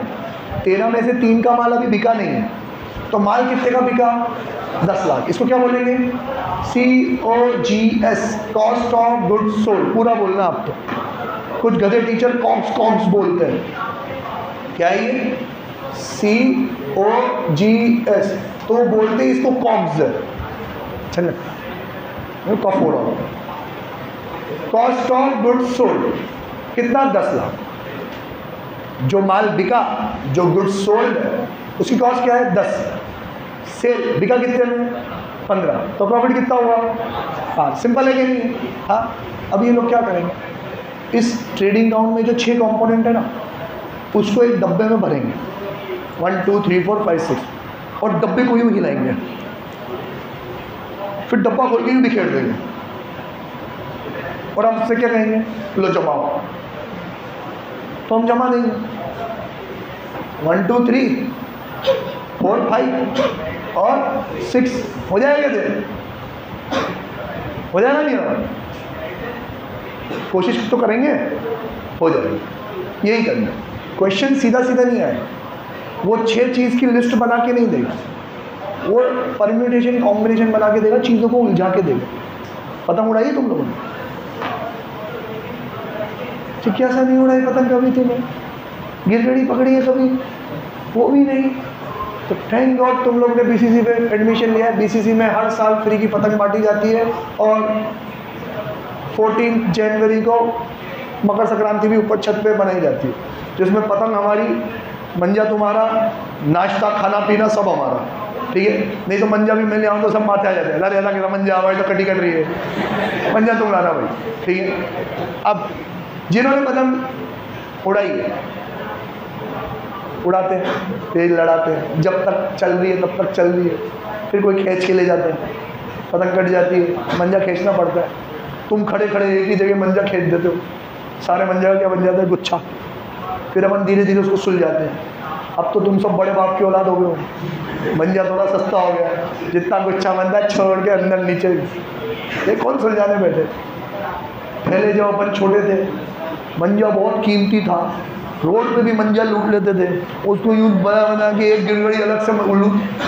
[SPEAKER 1] 13 में से 3 का माल अभी बिका नहीं है, तो माल कितने का बिका? 10 लाख। इसको क्या बोलेंगे? COGS, cost of goods sold. पूरा बोलना आप तो, कुछ गधे टीचर कॉम्स बोलते हैं, क्या ये? COGS, तो बोलते इसको कॉम्स है। चल कफ हो रहा, कॉस्ट ऑफ गुड्स सोल्ड कितना? 10 लाख। जो माल बिका, जो गुड्स सोल्ड है, उसकी कॉस्ट क्या है? 10। सेल बिका कितने में? 15, तो प्रॉफिट कितना हुआ? 5। सिंपल है कि नहीं? हाँ। अब ये लोग क्या करेंगे, इस ट्रेडिंग अकाउंट में जो 6 कंपोनेंट है ना, उसको एक डब्बे में भरेंगे, 1 2 3 4 5 6, और डब्बे को यूँ हिलाएंगे, फिर डब्बा खोल के यूँ बिखेर देंगे, और हमसे क्या कहेंगे? लो जमाओ। तो हम जमा देंगे 1 2 3 4 5 और 6, हो जाएगा दे, हो जाएगा नहीं होगा? कोशिश तो करेंगे, हो जाएगा। यही करना। क्वेश्चन सीधा सीधा नहीं आए, वो 6 चीज़ की लिस्ट बना के नहीं देगा, वो परम्यूटेशन कॉम्बिनेशन बना के देगा, चीज़ों को उलझा के देगा। पतंग उड़ाई है तुम लोगों ने? चिकियासा नहीं उड़ाई पतंग कभी तुमने? गिरगड़ी पकड़ी है कभी? वो भी नहीं। तो थैंक गॉड तुम लोग ने BCC पे एडमिशन लिया है। BCC में हर साल फ्री की पतंग बांटी जाती है, और 14 जनवरी को मकर संक्रांति भी ऊपर छत पे बनाई जाती है, जिसमें पतंग हमारी, मंजा तुम्हारा, नाश्ता खाना पीना सब हमारा, ठीक है? नहीं तो मंजा भी मिल आऊँ तो सब माथे आ जाते हैं, अरे अल्लाह के मंजा हमारी तो कटी कट रही है, मंजा तुम लाना भाई, ठीक है? अब जिन्होंने पतंग उड़ाई है, उड़ाते हैं, तेज लड़ाते हैं, जब तक चल रही है तब तक चल रही है, फिर कोई खींच के ले जाते हैं, पतंग कट जाती है, मंजा खींचना पड़ता है। तुम खड़े खड़े एक ही जगह मंजा खींच देते हो, सारे मंजा का क्या बन जाता है? गुच्छा। फिर अपन धीरे धीरे उसको सुलझाते हैं। अब तो तुम सब बड़े बाप की औलाद हो गए हो, मंजा थोड़ा सस्ता हो गया, जितना गुच्छा बनता है छोड़ के अंदर नीचे, ये कौन सुलझाने बैठे? पहले जब अपन छोटे थे, मंजा बहुत कीमती था, रोड पे भी मंजा लूट लेते थे, उसको यूँ बना बना के एक गिड़गड़ी अलग से,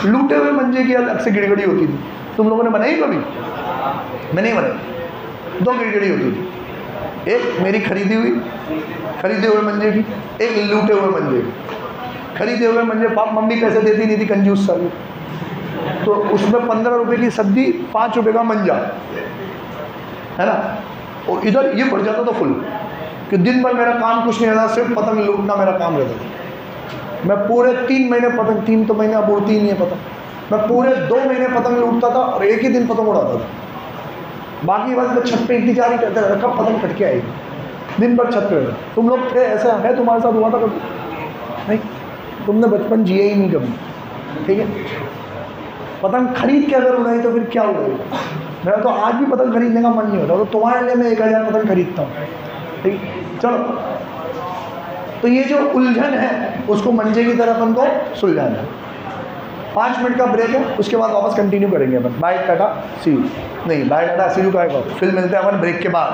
[SPEAKER 1] लूटे हुए मंजे की अलग से गिड़गड़ी होती थी। तुम लोगों ने बनाई कभी? मैं नहीं बनाई। 2 गिड़गड़ी होती थी, एक मेरी खरीदी हुए मंजे की, एक लूटे हुए मंजे की। खरीदे हुए मंजे पाप मम्मी पैसे देती नहीं थी, कंजूस साली, तो उसमें 15 रुपये की सब्जी, 5 रुपये का मंजा, है ना? और इधर ये बढ़ जाता था फुल, कि दिन भर मेरा काम कुछ नहीं रहता, सिर्फ पतंग लूटना मेरा काम रहता था। मैं पूरे 3 महीने पतंग, 3 तो महीने अब उड़ती ही नहीं है पतंग, मैं पूरे 2 महीने पतंग लूटता था और एक ही दिन पतंग उड़ाता था। बाकी बात मैं छत पे इंतजार ही करते रहता, कब पतंग कट के आएगी, दिन भर छत पे रहता। तुम लोग थे, ऐसा है तुम्हारे साथ हुआ था कभी? नहीं, तुमने बचपन जिए ही नहीं कभी, ठीक है? पतंग खरीद के अगर उड़ाई तो फिर क्या उड़ाएगा? मेरा तो आज भी पतंग खरीदने का मन नहीं होता, तो तुम्हारे लिए मैं 1000 पतंग खरीदता हूँ, ठीक? चलो, तो ये जो उलझन है उसको मंजे की तरह अपन को सुलझाना है। 5 मिनट का ब्रेक है, उसके बाद वापस कंटिन्यू करेंगे अपन। बाय टाटा सी यू, नहीं बाय टाटा सी यू का, फिर मिलते हैं अपन ब्रेक के बाद।